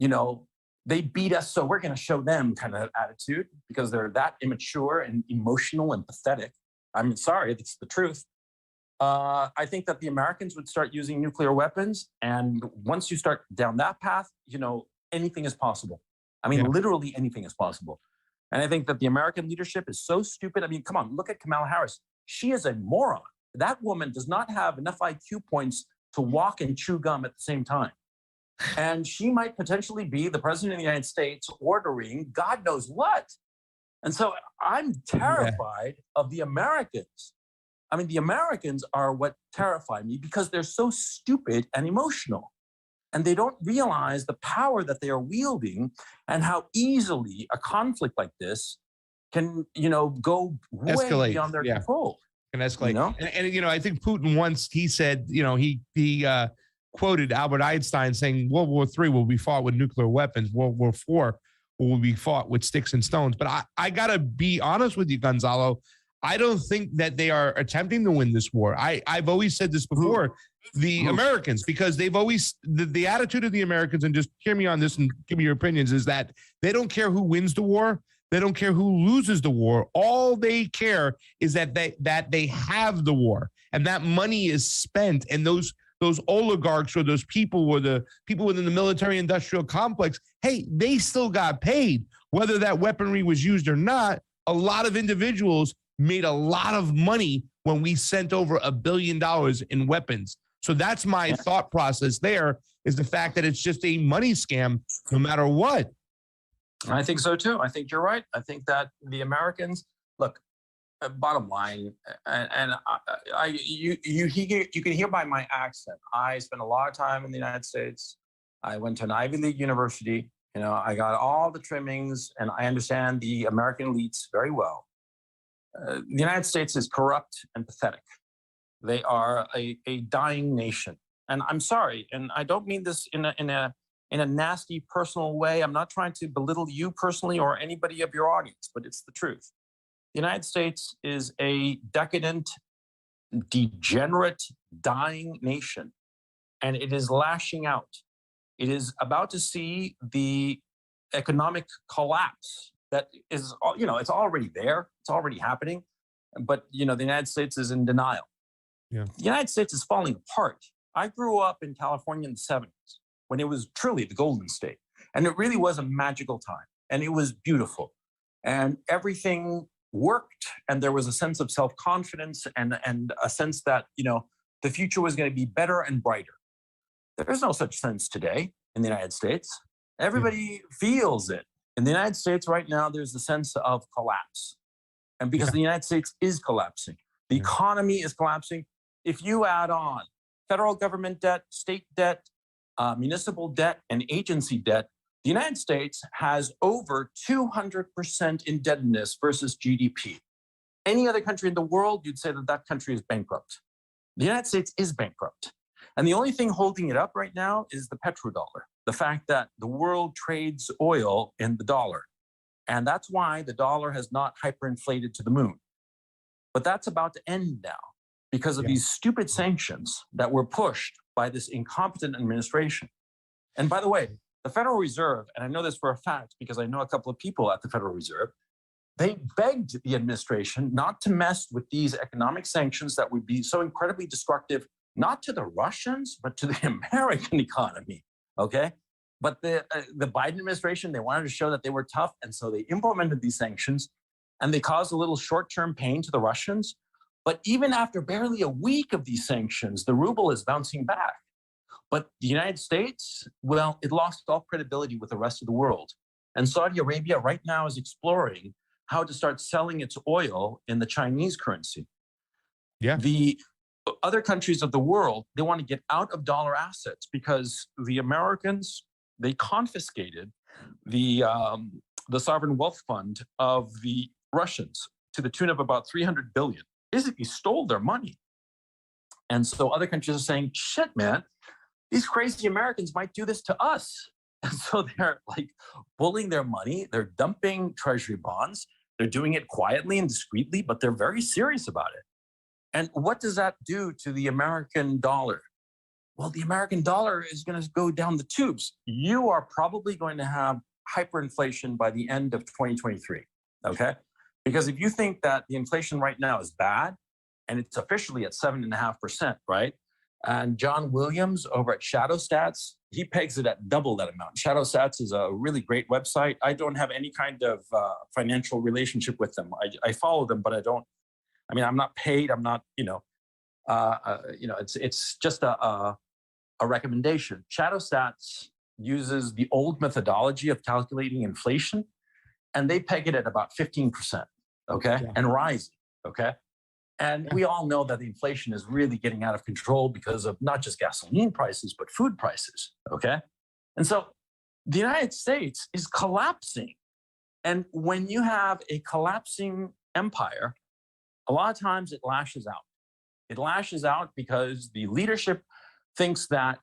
you know, they beat us, so we're going to show them kind of attitude, because they're that immature and emotional and pathetic. I'm sorry, that's the truth. I think that the Americans would start using nuclear weapons. And once you start down that path, you know, anything is possible. I mean, literally anything is possible. And I think that the American leadership is so stupid. I mean, come on, look at Kamala Harris. She is a moron. That woman does not have enough IQ points to walk and chew gum at the same time. And she might potentially be the president of the United States ordering God knows what. And so I'm terrified of the Americans. I mean, the Americans are what terrify me, because they're so stupid and emotional. And they don't realize the power that they are wielding and how easily a conflict like this can, go way Escalate. beyond their control. Can escalate. You know? And I think Putin once, he said, he quoted Albert Einstein saying World War III will be fought with nuclear weapons. World War IV will be fought with sticks and stones. But I got to be honest with you, Gonzalo. I don't think that they are attempting to win this war. I've always said this before, the Americans, because they've always, the attitude of the Americans, and just hear me on this and give me your opinions, is that they don't care who wins the war. They don't care who loses the war. All they care is that they have the war, and that money is spent. And those oligarchs or those people, or the people within the military industrial complex, hey, they still got paid, whether that weaponry was used or not. A lot of individuals made a lot of money when we sent over $1 billion in weapons. So that's my thought process there, is the fact that it's just a money scam no matter what. I think so too. I think you're right. I think that the Americans, look, bottom line, and you can hear by my accent, I spent a lot of time in the United States. I went to an Ivy League university. I got all the trimmings, and I understand the American elites very well. The United States is corrupt and pathetic. They are a dying nation. And I'm sorry, and I don't mean this in a nasty personal way. I'm not trying to belittle you personally or anybody of your audience, but it's the truth. The United States is a decadent, degenerate, dying nation, and it is lashing out. It is about to see the economic collapse that is, it's already there. It's already happening. But, the United States is in denial. Yeah. The United States is falling apart. I grew up in California in the 70s when it was truly the Golden State. And it really was a magical time. And it was beautiful. And everything worked. And there was a sense of self-confidence and a sense that, the future was going to be better and brighter. There's no such sense today in the United States. Everybody feels it. In the United States right now, there's a sense of collapse. And because the United States is collapsing, the economy is collapsing. If you add on federal government debt, state debt, municipal debt, and agency debt, the United States has over 200% indebtedness versus GDP. Any other country in the world, you'd say that country is bankrupt. The United States is bankrupt. And the only thing holding it up right now is the petrodollar, the fact that the world trades oil in the dollar. And that's why the dollar has not hyperinflated to the moon. But that's about to end now because of these stupid sanctions that were pushed by this incompetent administration. And by the way, the Federal Reserve, and I know this for a fact because I know a couple of people at the Federal Reserve, they begged the administration not to mess with these economic sanctions that would be so incredibly destructive, not to the Russians, but to the American economy, okay? But the Biden administration, they wanted to show that they were tough, and so they implemented these sanctions, and they caused a little short-term pain to the Russians. But even after barely a week of these sanctions, the ruble is bouncing back. But the United States, well, it lost all credibility with the rest of the world. And Saudi Arabia right now is exploring how to start selling its oil in the Chinese currency. Yeah. The other countries of the world, they want to get out of dollar assets because the Americans, they confiscated the sovereign wealth fund of the Russians to the tune of about 300 billion. Basically stole their money. And so other countries are saying, shit, man, these crazy Americans might do this to us. And so they're like pulling their money, they're dumping treasury bonds, they're doing it quietly and discreetly, but they're very serious about it. And what does that do to the American dollar? Well, the American dollar is going to go down the tubes. You are probably going to have hyperinflation by the end of 2023, okay? Because if you think that the inflation right now is bad, and it's officially at 7.5%, right? And John Williams over at Shadow Stats, he pegs it at double that amount. Shadow Stats is a really great website. I don't have any kind of financial relationship with them. I follow them, but I'm not paid. I'm not, it's just a recommendation. Shadow Stats uses the old methodology of calculating inflation, and they peg it at about 15%, okay? Yeah. And rising, okay? And we all know that the inflation is really getting out of control because of not just gasoline prices, but food prices. Okay. And so the United States is collapsing. And when you have a collapsing empire, a lot of times it lashes out. It lashes out because the leadership thinks that,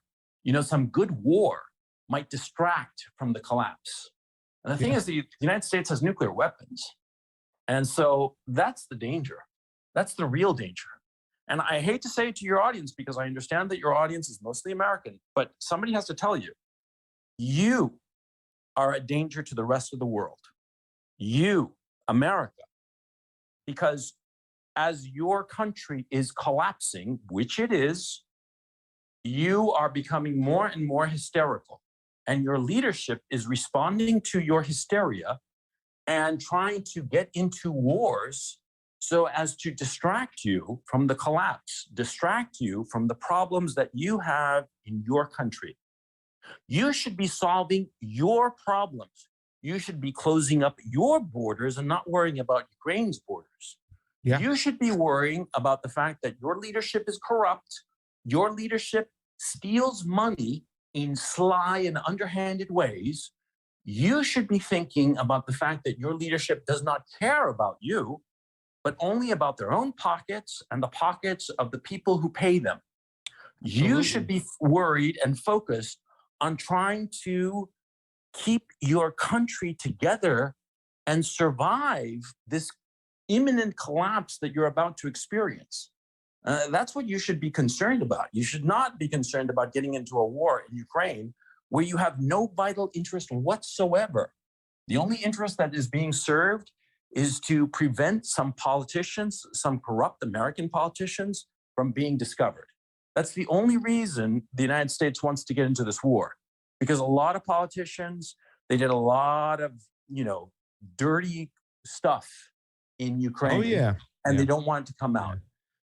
some good war might distract from the collapse. And the thing is, the United States has nuclear weapons. And so that's the danger. That's the real danger. And I hate to say it to your audience because I understand that your audience is mostly American, but somebody has to tell you, you are a danger to the rest of the world. You, America, because as your country is collapsing, which it is, you are becoming more and more hysterical. And your leadership is responding to your hysteria and trying to get into wars so as to distract you from the collapse, distract you from the problems that you have in your country. You should be solving your problems. You should be closing up your borders and not worrying about Ukraine's borders. Yeah. You should be worrying about the fact that your leadership is corrupt. Your leadership steals money in sly and underhanded ways. You should be thinking about the fact that your leadership does not care about you, but only about their own pockets and the pockets of the people who pay them. Absolutely. You should be worried and focused on trying to keep your country together and survive this imminent collapse that you're about to experience. That's what you should be concerned about. You should not be concerned about getting into a war in Ukraine where you have no vital interest whatsoever. The only interest that is being served is to prevent some politicians, some corrupt American politicians, from being discovered. That's the only reason the United States wants to get into this war, because a lot of politicians, they did a lot of, dirty stuff in Ukraine. Oh, yeah. And they don't want it to come out.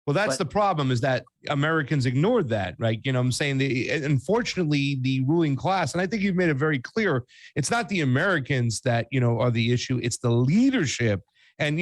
Well, that's the problem, is that Americans ignored that, right? I'm saying unfortunately, the ruling class, and I think you've made it very clear, it's not the Americans that, are the issue, it's the leadership. And,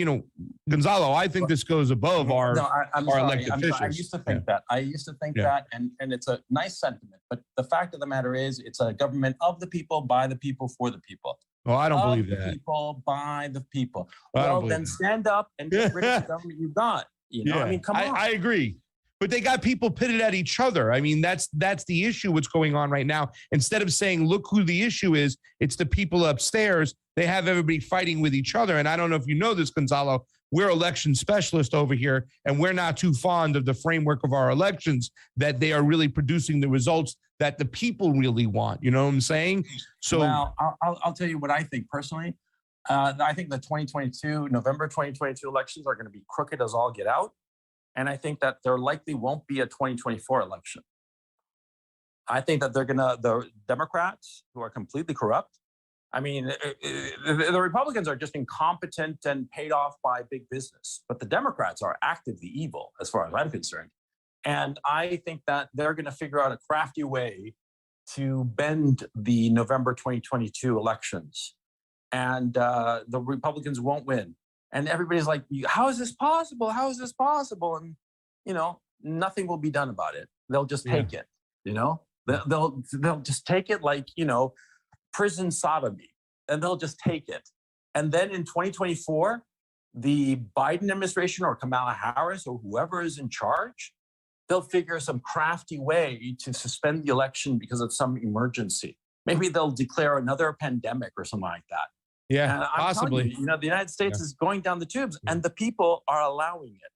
Gonzalo, I think this goes above our elected officials. I used to think that. I used to think that, and it's a nice sentiment. But the fact of the matter is, it's a government of the people, by the people, for the people. Oh, I don't believe that. People, by the people. Well, then stand up and get rid of the government you've got. I mean, come on. I agree. But they got people pitted at each other. I mean, that's the issue, what's going on right now. Instead of saying, look who the issue is, it's the people upstairs. They have everybody fighting with each other. And I don't know if you know this, Gonzalo, we're election specialists over here, and we're not too fond of the framework of our elections, that they are really producing the results that the people really want. You know what I'm saying? So, well, I'll tell you what I think personally. I think the November 2022 elections are going to be crooked as all get out. And I think that there likely won't be a 2024 election. I think that the Democrats, who are completely corrupt, I mean, the Republicans are just incompetent and paid off by big business, but the Democrats are actively evil as far as I'm concerned. And I think that they're going to figure out a crafty way to bend the November 2022 elections. And the Republicans won't win. And everybody's like, how is this possible? How is this possible? And, nothing will be done about it. They'll just take it, they'll just take it like, prison sodomy, and they'll just take it. And then in 2024, the Biden administration or Kamala Harris or whoever is in charge, they'll figure some crafty way to suspend the election because of some emergency. Maybe they'll declare another pandemic or something like that. Yeah, and possibly. You, the United States is going down the tubes, and the people are allowing it.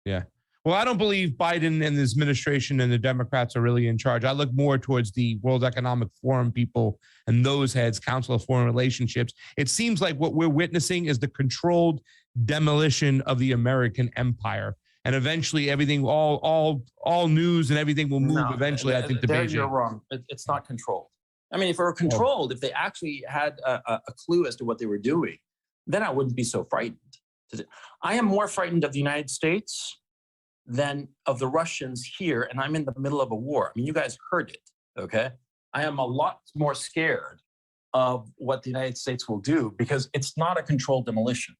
Yeah. Well, I don't believe Biden and his administration and the Democrats are really in charge. I look more towards the World Economic Forum people and those heads, Council of Foreign Relationships. It seems like what we're witnessing is the controlled demolition of the American empire. And eventually everything, all news and everything will move eventually, I think, to Beijing. You're wrong. It's not controlled. I mean, if it were controlled, if they actually had a clue as to what they were doing, then I wouldn't be so frightened. I am more frightened of the United States than of the Russians here, and I'm in the middle of a war. I mean, you guys heard it, okay? I am a lot more scared of what the United States will do because it's not a controlled demolition.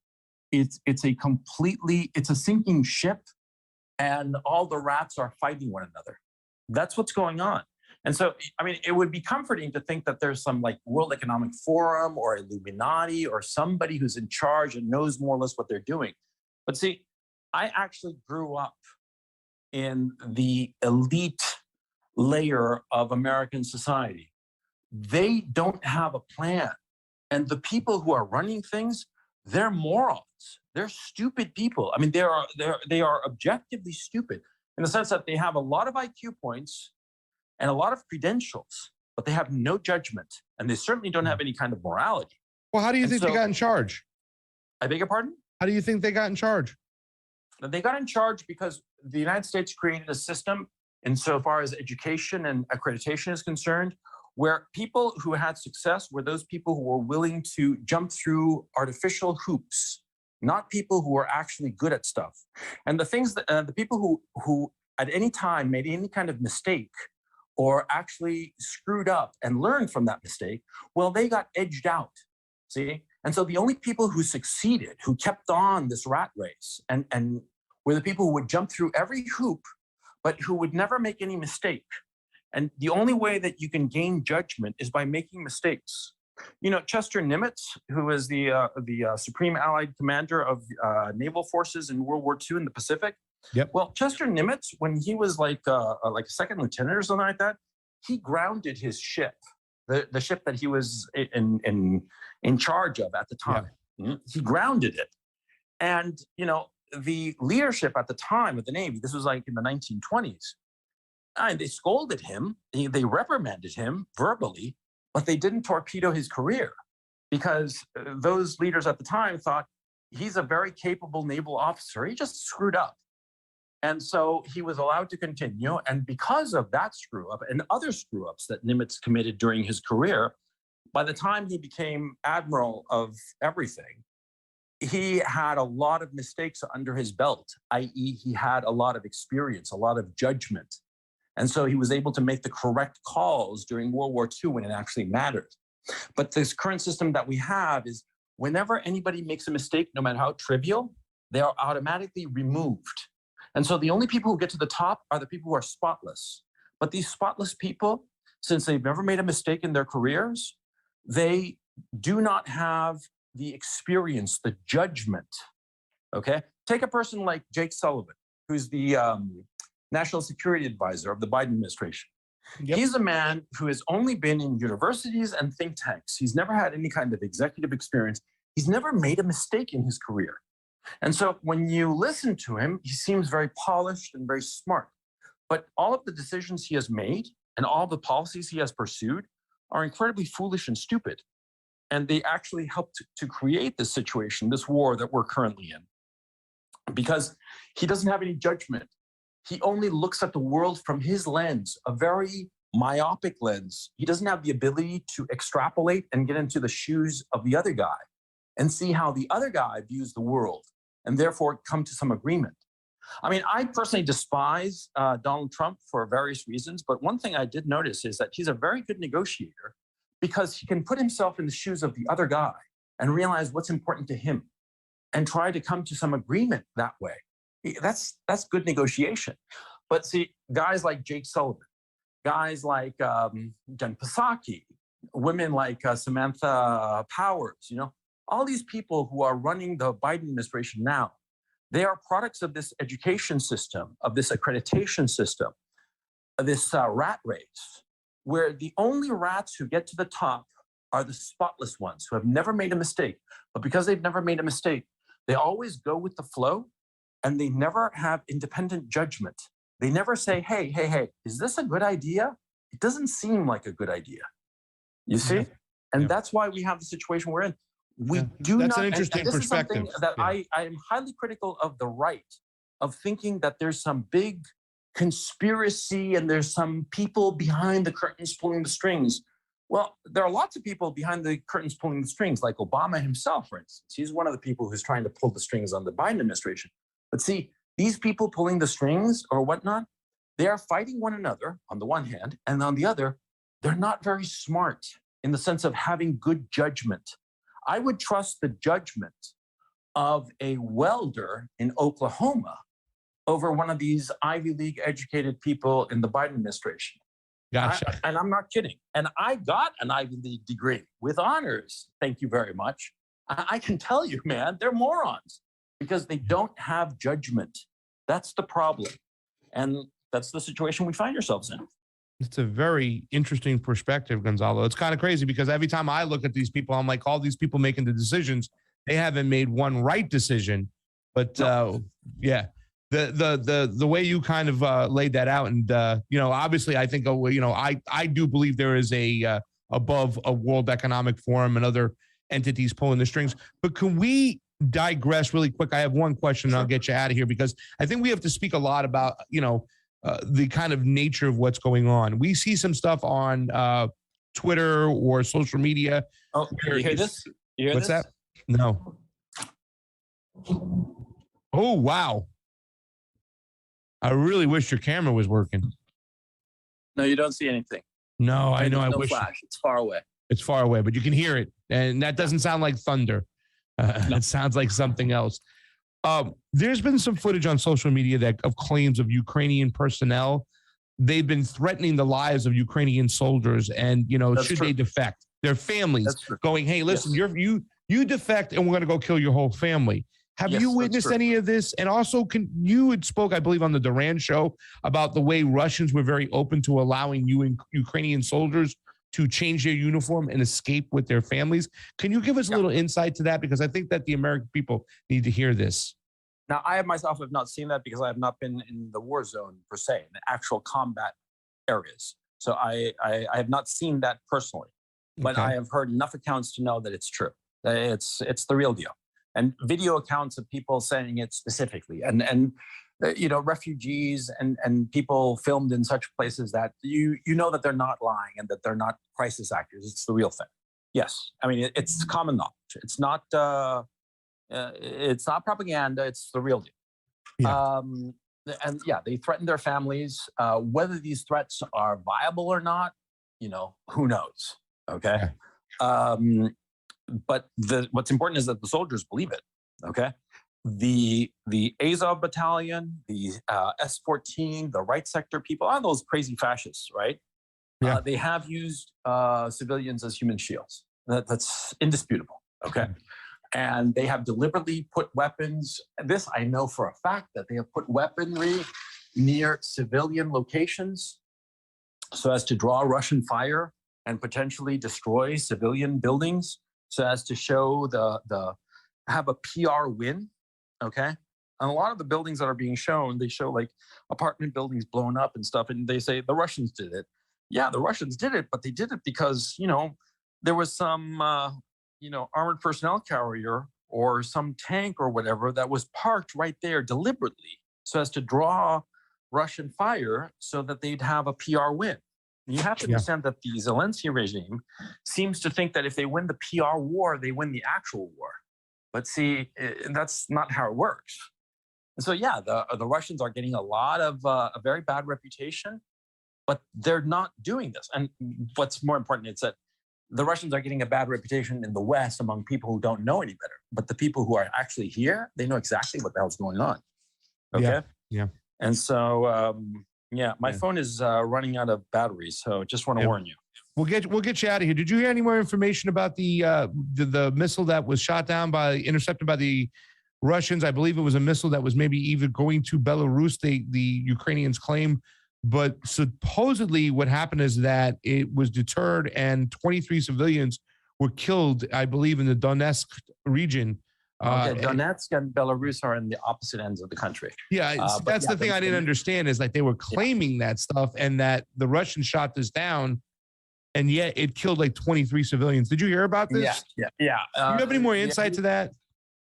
It's a sinking ship and all the rats are fighting one another. That's what's going on. And so, I mean, it would be comforting to think that there's some like World Economic Forum or Illuminati or somebody who's in charge and knows more or less what they're doing. But see, I actually grew up in the elite layer of American society. They don't have a plan. And the people who are running things, they're morons. They're stupid people. I mean, they are objectively stupid in the sense that they have a lot of IQ points and a lot of credentials, but they have no judgment. And they certainly don't have any kind of morality. Well, how do you think they got in charge? I beg your pardon? How do you think they got in charge? They got in charge because the United States created a system insofar as education and accreditation is concerned, where people who had success were those people who were willing to jump through artificial hoops, not people who were actually good at stuff. And the things that the people who at any time made any kind of mistake or actually screwed up and learned from that mistake, well, they got edged out, see? And so the only people who succeeded, who kept on this rat race and were the people who would jump through every hoop, but who would never make any mistake. And the only way that you can gain judgment is by making mistakes. You know, Chester Nimitz, who was the Supreme Allied Commander of naval forces in World War II in the Pacific. Yep. Well, Chester Nimitz, when he was like a second lieutenant or something like that, he grounded his ship, the ship that he was in charge of at the time. Yeah. He grounded it. And, you know, the leadership at the time of the Navy, this was like in the 1920s, and they scolded him, they reprimanded him verbally, but they didn't torpedo his career because those leaders at the time thought he's a very capable naval officer. He just screwed up. And so he was allowed to continue. And because of that screw up and other screw ups that Nimitz committed during his career, by the time he became admiral of everything, he had a lot of mistakes under his belt, i.e. he had a lot of experience, a lot of judgment. And so he was able to make the correct calls during World War II when it actually mattered. But this current system that we have is whenever anybody makes a mistake, no matter how trivial, they are automatically removed. And so the only people who get to the top are the people who are spotless. But these spotless people, since they've never made a mistake in their careers, they do not have the experience, the judgment, okay? Take a person like Jake Sullivan, who's the National Security Advisor of the Biden administration. Yep. He's a man who has only been in universities and think tanks. He's never had any kind of executive experience. He's never made a mistake in his career. And so when you listen to him, he seems very polished and very smart. But all of the decisions he has made and all the policies he has pursued are incredibly foolish and stupid. And they actually helped to create this situation, this war that we're currently in. Because he doesn't have any judgment. He only looks at the world from his lens, a very myopic lens. He doesn't have the ability to extrapolate and get into the shoes of the other guy and see how the other guy views the world and therefore come to some agreement. I mean, I personally despise Donald Trump for various reasons, but one thing I did notice is that he's a very good negotiator because he can put himself in the shoes of the other guy and realize what's important to him and try to come to some agreement that way. That's good negotiation. But see, guys like Jake Sullivan, guys like Jen Psaki, women like Samantha Powers, you know, all these people who are running the Biden administration now, they are products of this education system, of this accreditation system, of this rat race, where the only rats who get to the top are the spotless ones who have never made a mistake. But because they've never made a mistake, they always go with the flow and they never have independent judgment. They never say, hey, is this a good idea? It doesn't seem like a good idea. You see? Yeah. And that's why we have the situation we're in. We do That's not, an interesting and this perspective. Is something that I am highly critical of the right, of thinking that there's some big conspiracy and there's some people behind the curtains pulling the strings. Well, there are lots of people behind the curtains pulling the strings, like Obama himself, for instance. He's one of the people who's trying to pull the strings on the Biden administration. But see, these people pulling the strings or whatnot, they are fighting one another on the one hand, and on the other, they're not very smart in the sense of having good judgment. I would trust the judgment of a welder in Oklahoma over one of these Ivy League educated people in the Biden administration. Gotcha. And I'm not kidding. And I got an Ivy League degree with honors. Thank you very much. I can tell you, man, they're morons because they don't have judgment. That's the problem. And that's the situation we find ourselves in. It's a very interesting perspective, Gonzalo. It's kind of crazy because every time I look at these people, I'm like, all these people making the decisions, they haven't made one right decision. But yeah, the way you kind of laid that out, and obviously, I think I do believe there is a above a World Economic Forum and other entities pulling the strings. But can we digress really quick? I have one question, and I'll get you out of here because I think we have to speak a lot about the kind of nature of what's going on. We see some stuff on Twitter or social media. Oh, you hear this? What's that? No. Oh, wow. I really wish your camera was working. No, you don't see anything. No, I know. I wish. Flash. It's far away. It's far away, but you can hear it. And that doesn't sound like thunder. No. It sounds like something else. There's been some footage on social media of claims of Ukrainian personnel. They've been threatening the lives of Ukrainian soldiers, and should they defect, their families going, "Hey, listen, you defect, and we're going to go kill your whole family." Have you witnessed any of this? And also, you had spoke, I believe, on the Duran show about the way Russians were very open to allowing Ukrainian soldiers to change their uniform and escape with their families. Can you give us a little insight to that? Because I think that the American people need to hear this. Now, I myself have not seen that because I have not been in the war zone per se, in the actual combat areas. So I have not seen that personally, but I have heard enough accounts to know that it's true. It's the real deal. And video accounts of people saying it specifically, and refugees and people filmed in such places that you know that they're not lying and that they're not crisis actors. It's the real thing. Yes, I mean it's common knowledge. It's not propaganda. It's the real deal. Yeah. And yeah, they threaten their families. Whether these threats are viable or not, who knows? Okay. Yeah. But what's important is that the soldiers believe it. Okay. The Azov battalion, the S-14, the right sector people, all those crazy fascists, right? Yeah. They have used civilians as human shields. That's indisputable. Okay. And they have deliberately put weapons. This I know for a fact that they have put weaponry near civilian locations so as to draw Russian fire and potentially destroy civilian buildings, so as to show have a PR win. Okay. And a lot of the buildings that are being shown, they show like apartment buildings blown up and stuff. And they say the Russians did it. Yeah, the Russians did it, but they did it because, there was some, armored personnel carrier or some tank or whatever that was parked right there deliberately so as to draw Russian fire so that they'd have a PR win. You have to understand that the Zelensky regime seems to think that if they win the PR war, they win the actual war. But see, that's not how it works. And so, yeah, the Russians are getting a lot of a very bad reputation, but they're not doing this. And what's more important is that the Russians are getting a bad reputation in the West among people who don't know any better. But the people who are actually here, they know exactly what the hell's going on. Okay? Yeah. And so, my phone is running out of batteries, so just want to warn you. We'll get you out of here. Did you hear any more information about the missile that was shot down intercepted by the Russians? I believe it was a missile that was maybe even going to Belarus. The Ukrainians claim, but supposedly what happened is that it was deterred and 23 civilians were killed, I believe, in the Donetsk region. Donetsk and Belarus are in the opposite ends of the country. Yeah, that's the thing I didn't understand is like they were claiming that stuff and that the Russians shot this down, and yet it killed like 23 civilians. Did you hear about this? Yeah. Do you have any more insight to that?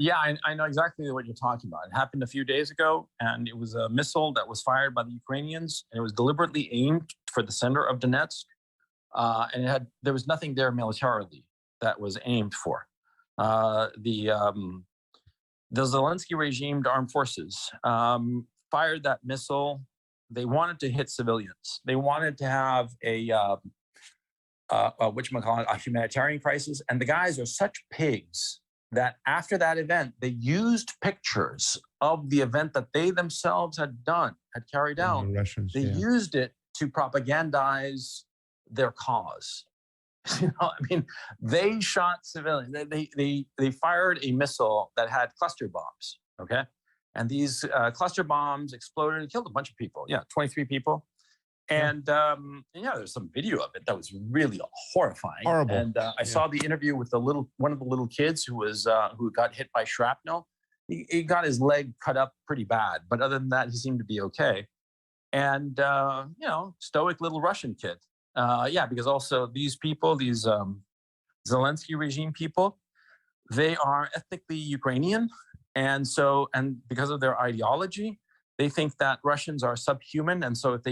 Yeah, I know exactly what you're talking about. It happened a few days ago, and it was a missile that was fired by the Ukrainians, and it was deliberately aimed for the center of Donetsk, and there was nothing there militarily that was aimed for. The Zelensky regime, the armed forces, fired that missile. They wanted to hit civilians. They wanted to have a humanitarian crisis. And the guys are such pigs that after that event, they used pictures of the event that they themselves had carried out. The Russians, They used it to propagandize their cause. I mean, they shot civilians. They fired a missile that had cluster bombs. Okay, and these cluster bombs exploded and killed a bunch of people. Yeah, 23 people. And there's some video of it that was really horrifying. Horrible. And I saw the interview with one of the little kids who got hit by shrapnel. He got his leg cut up pretty bad, but other than that, he seemed to be okay. And stoic little Russian kid. Because also these people, these Zelensky regime people, they are ethnically Ukrainian, and because of their ideology, they think that Russians are subhuman, and so if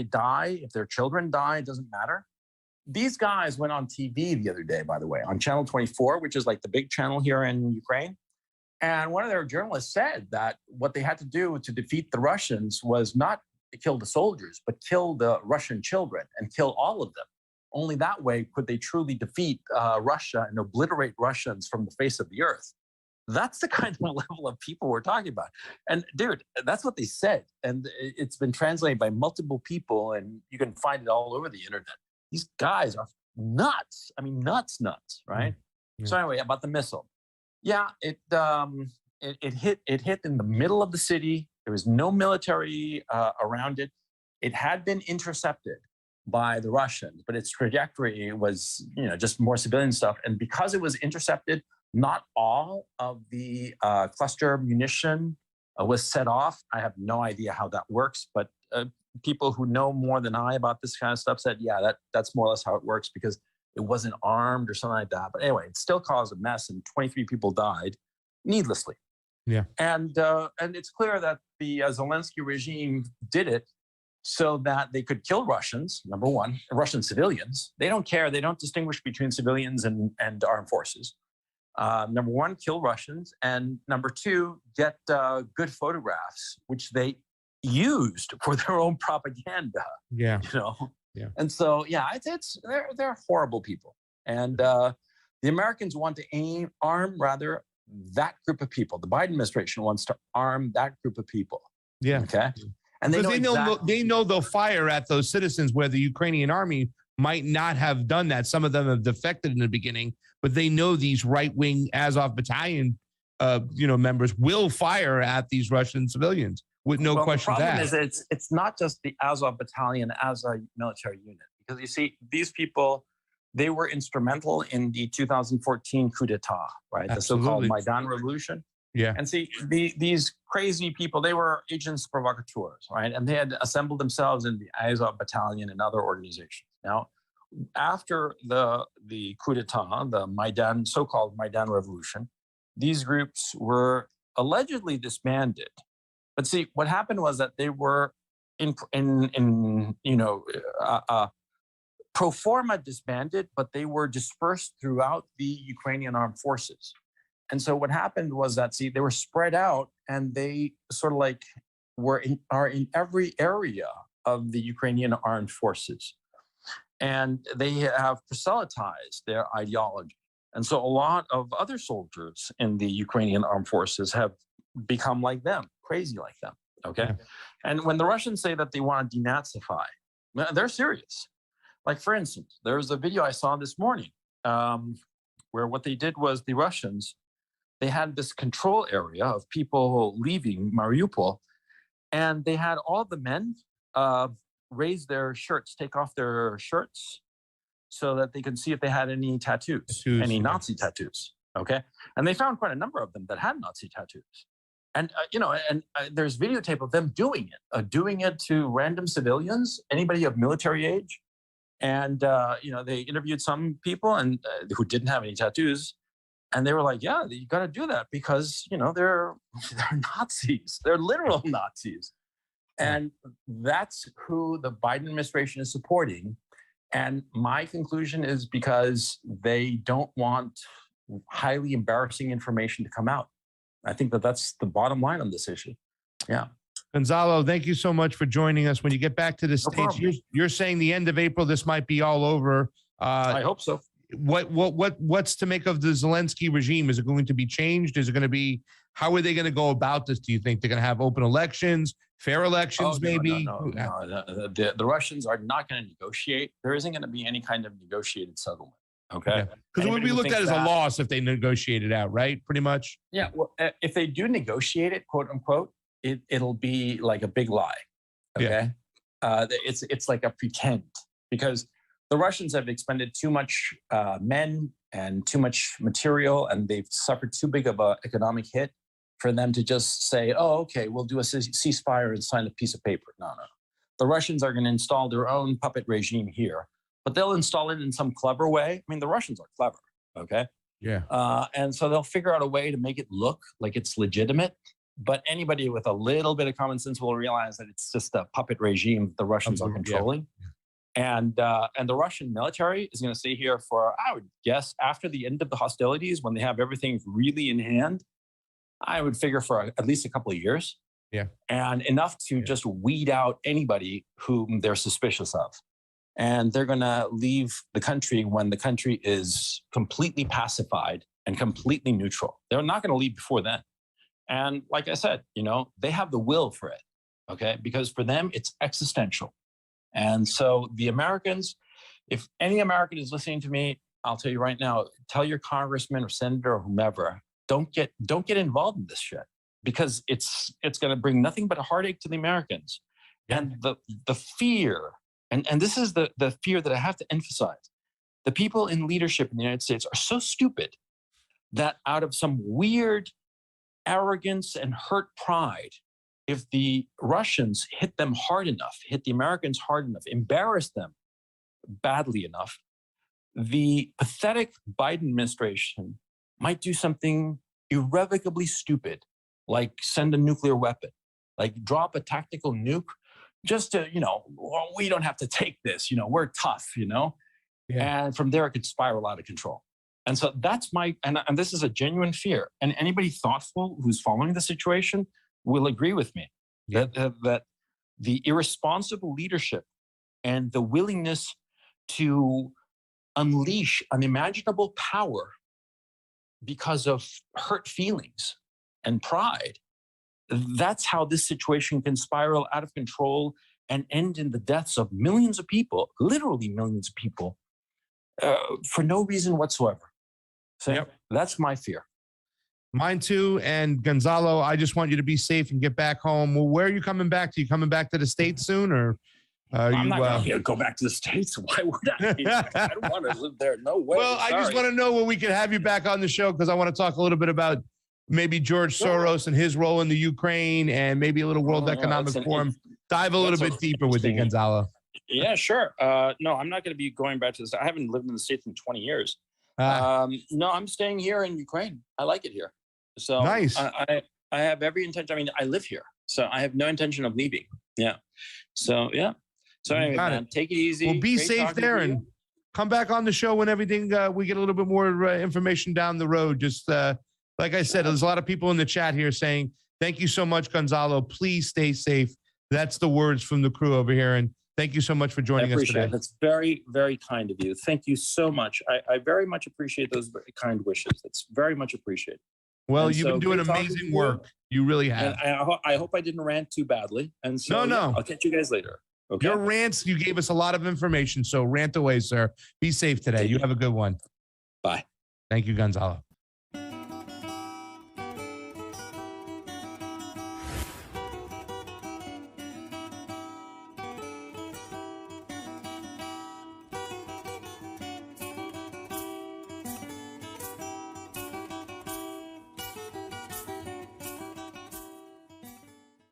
their children die, it doesn't matter. These guys went on TV the other day, by the way, on Channel 24, which is like the big channel here in Ukraine. And one of their journalists said that what they had to do to defeat the Russians was not to kill the soldiers, but kill the Russian children and kill all of them. Only that way could they truly defeat Russia and obliterate Russians from the face of the earth. That's the kind of level of people we're talking about. And dude, that's what they said. And it's been translated by multiple people, and you can find it all over the internet. These guys are nuts. I mean, nuts, right? Yeah. So anyway, about the missile. Yeah, it hit in the middle of the city. There was no military around it. It had been intercepted by the Russians, but its trajectory was, just more civilian stuff. And because it was intercepted, not all of the cluster munition was set off. I have no idea how that works, but people who know more than I about this kind of stuff said, yeah, that's more or less how it works, because it wasn't armed or something like that. But anyway, it still caused a mess, and 23 people died needlessly. Yeah. And it's clear that the Zelensky regime did it so that they could kill Russians, number one, Russian civilians. They don't care. They don't distinguish between civilians and armed forces. Number one, kill Russians. And number two, get good photographs, which they used for their own propaganda. Yeah. Yeah. And so, they're horrible people. And the Americans want to arm that group of people. The Biden administration wants to arm that group of people. Yeah. Okay. And they know they'll fire at those citizens where the Ukrainian army might not have done that. Some of them have defected in the beginning, but they know these right-wing Azov battalion, members will fire at these Russian civilians with no question. The problem is it's not just the Azov battalion as a military unit, because you see, these people, they were instrumental in the 2014 coup d'etat, right? Absolutely. The so-called Maidan Revolution. Yeah. And see, these crazy people, they were agents provocateurs, right? And they had assembled themselves in the Azov battalion and other organizations. Now, after the coup d'etat, the Maidan, so-called Maidan Revolution, these groups were allegedly disbanded. But see, what happened was that they were pro forma disbanded, but they were dispersed throughout the Ukrainian armed forces. And so what happened was that, they were spread out, and they sort of like are in every area of the Ukrainian armed forces. And they have proselytized their ideology. And so a lot of other soldiers in the Ukrainian armed forces have become like them, crazy like them, okay? Yeah. And when the Russians say that they want to denazify, they're serious. Like, for instance, there's a video I saw this morning where what they did was the Russians, they had this control area of people leaving Mariupol, and they had all the men raise their shirts, take off their shirts, so that they could see if they had any tattoos, any Nazi tattoos. Okay, and they found quite a number of them that had Nazi tattoos, and there's videotape of them doing it to random civilians, anybody of military age, and they interviewed some people and who didn't have any tattoos. And they were like, yeah, you got to do that because, they're Nazis. They're literal Nazis. And that's who the Biden administration is supporting. And my conclusion is because they don't want highly embarrassing information to come out. I think that's the bottom line on this issue. Yeah. Gonzalo, thank you so much for joining us. When you get back to the States, you're saying the end of April, this might be all over. I hope so. what's to make of the Zelensky regime? Is it going to be changed? Is it going to be, how are they going to go about this? Do you think they're going to have open elections, fair elections, maybe? No. The Russians are not going to negotiate. There isn't going to be any kind of negotiated settlement. Okay. Because it would be looked at as a loss if they negotiated out, right? Pretty much. Yeah. Well, if they do negotiate it, quote unquote, it'll be like a big lie. Okay. Yeah. It's like a pretend, because the Russians have expended too much men and too much material, and they've suffered too big of an economic hit for them to just say, oh, okay, we'll do a ceasefire and sign a piece of paper. No. The Russians are going to install their own puppet regime here, but they'll install it in some clever way. I mean, the Russians are clever, okay? Yeah. And so they'll figure out a way to make it look like it's legitimate, but anybody with a little bit of common sense will realize that it's just a puppet regime the Russians are controlling. Yeah. And the Russian military is going to stay here for, I would guess, after the end of the hostilities, when they have everything really in hand, I would figure for at least a couple of years. Yeah. And enough to just weed out anybody whom they're suspicious of. And they're going to leave the country when the country is completely pacified and completely neutral. They're not going to leave before then. And like I said, they have the will for it, okay? Because for them, it's existential. And so the Americans, if any American is listening to me, I'll tell you right now, tell your congressman or senator or whomever, don't get involved in this shit, because it's going to bring nothing but a heartache to the Americans. And the fear, and this is the fear that I have to emphasize. The people in leadership in the United States are so stupid that out of some weird arrogance and hurt pride, if the Russians hit them hard enough, hit the Americans hard enough, embarrass them badly enough, the pathetic Biden administration might do something irrevocably stupid, like send a nuclear weapon, like drop a tactical nuke, just to, well, we don't have to take this, we're tough, Yeah. And from there, it could spiral out of control. And so that's and this is a genuine fear. And anybody thoughtful who's following the situation will agree with me that the irresponsible leadership and the willingness to unleash unimaginable power because of hurt feelings and pride, that's how this situation can spiral out of control and end in the deaths of millions of people, literally millions of people, for no reason whatsoever. So that's my fear. Mine too. And Gonzalo, I just want you to be safe and get back home. Well, where are you coming back to? You coming back to the States soon, or I'm not going to go back to the States. Why would I? I don't want to live there. No way. Well, I just want to know when we can have you back on the show, because I want to talk a little bit about maybe George Soros and his role in the Ukraine, and maybe a little World Economic Forum. Dive a little bit deeper with you, Gonzalo. Yeah, sure. No, I'm not going to be going back to this. I haven't lived in the States in 20 years. No, I'm staying here in Ukraine. I like it here. So nice. I have every intention. I mean, I live here, so I have no intention of leaving. Yeah. So yeah. So anyway, man, take it easy. Well, be safe there, and come back on the show when everything we get a little bit more information down the road. Just like I said, there's a lot of people in the chat here saying thank you so much, Gonzalo. Please stay safe. That's the words from the crew over here, and thank you so much for joining us today. That's very, very kind of you. Thank you so much. I very much appreciate those very kind wishes. That's very much appreciated. Well, you've been doing amazing work. You really have. And I hope I didn't rant too badly. And so no. I'll catch you guys later. Okay. Your rants, you gave us a lot of information. So rant away, sir. Be safe today. You have a good one. Bye. Thank you, Gonzalo.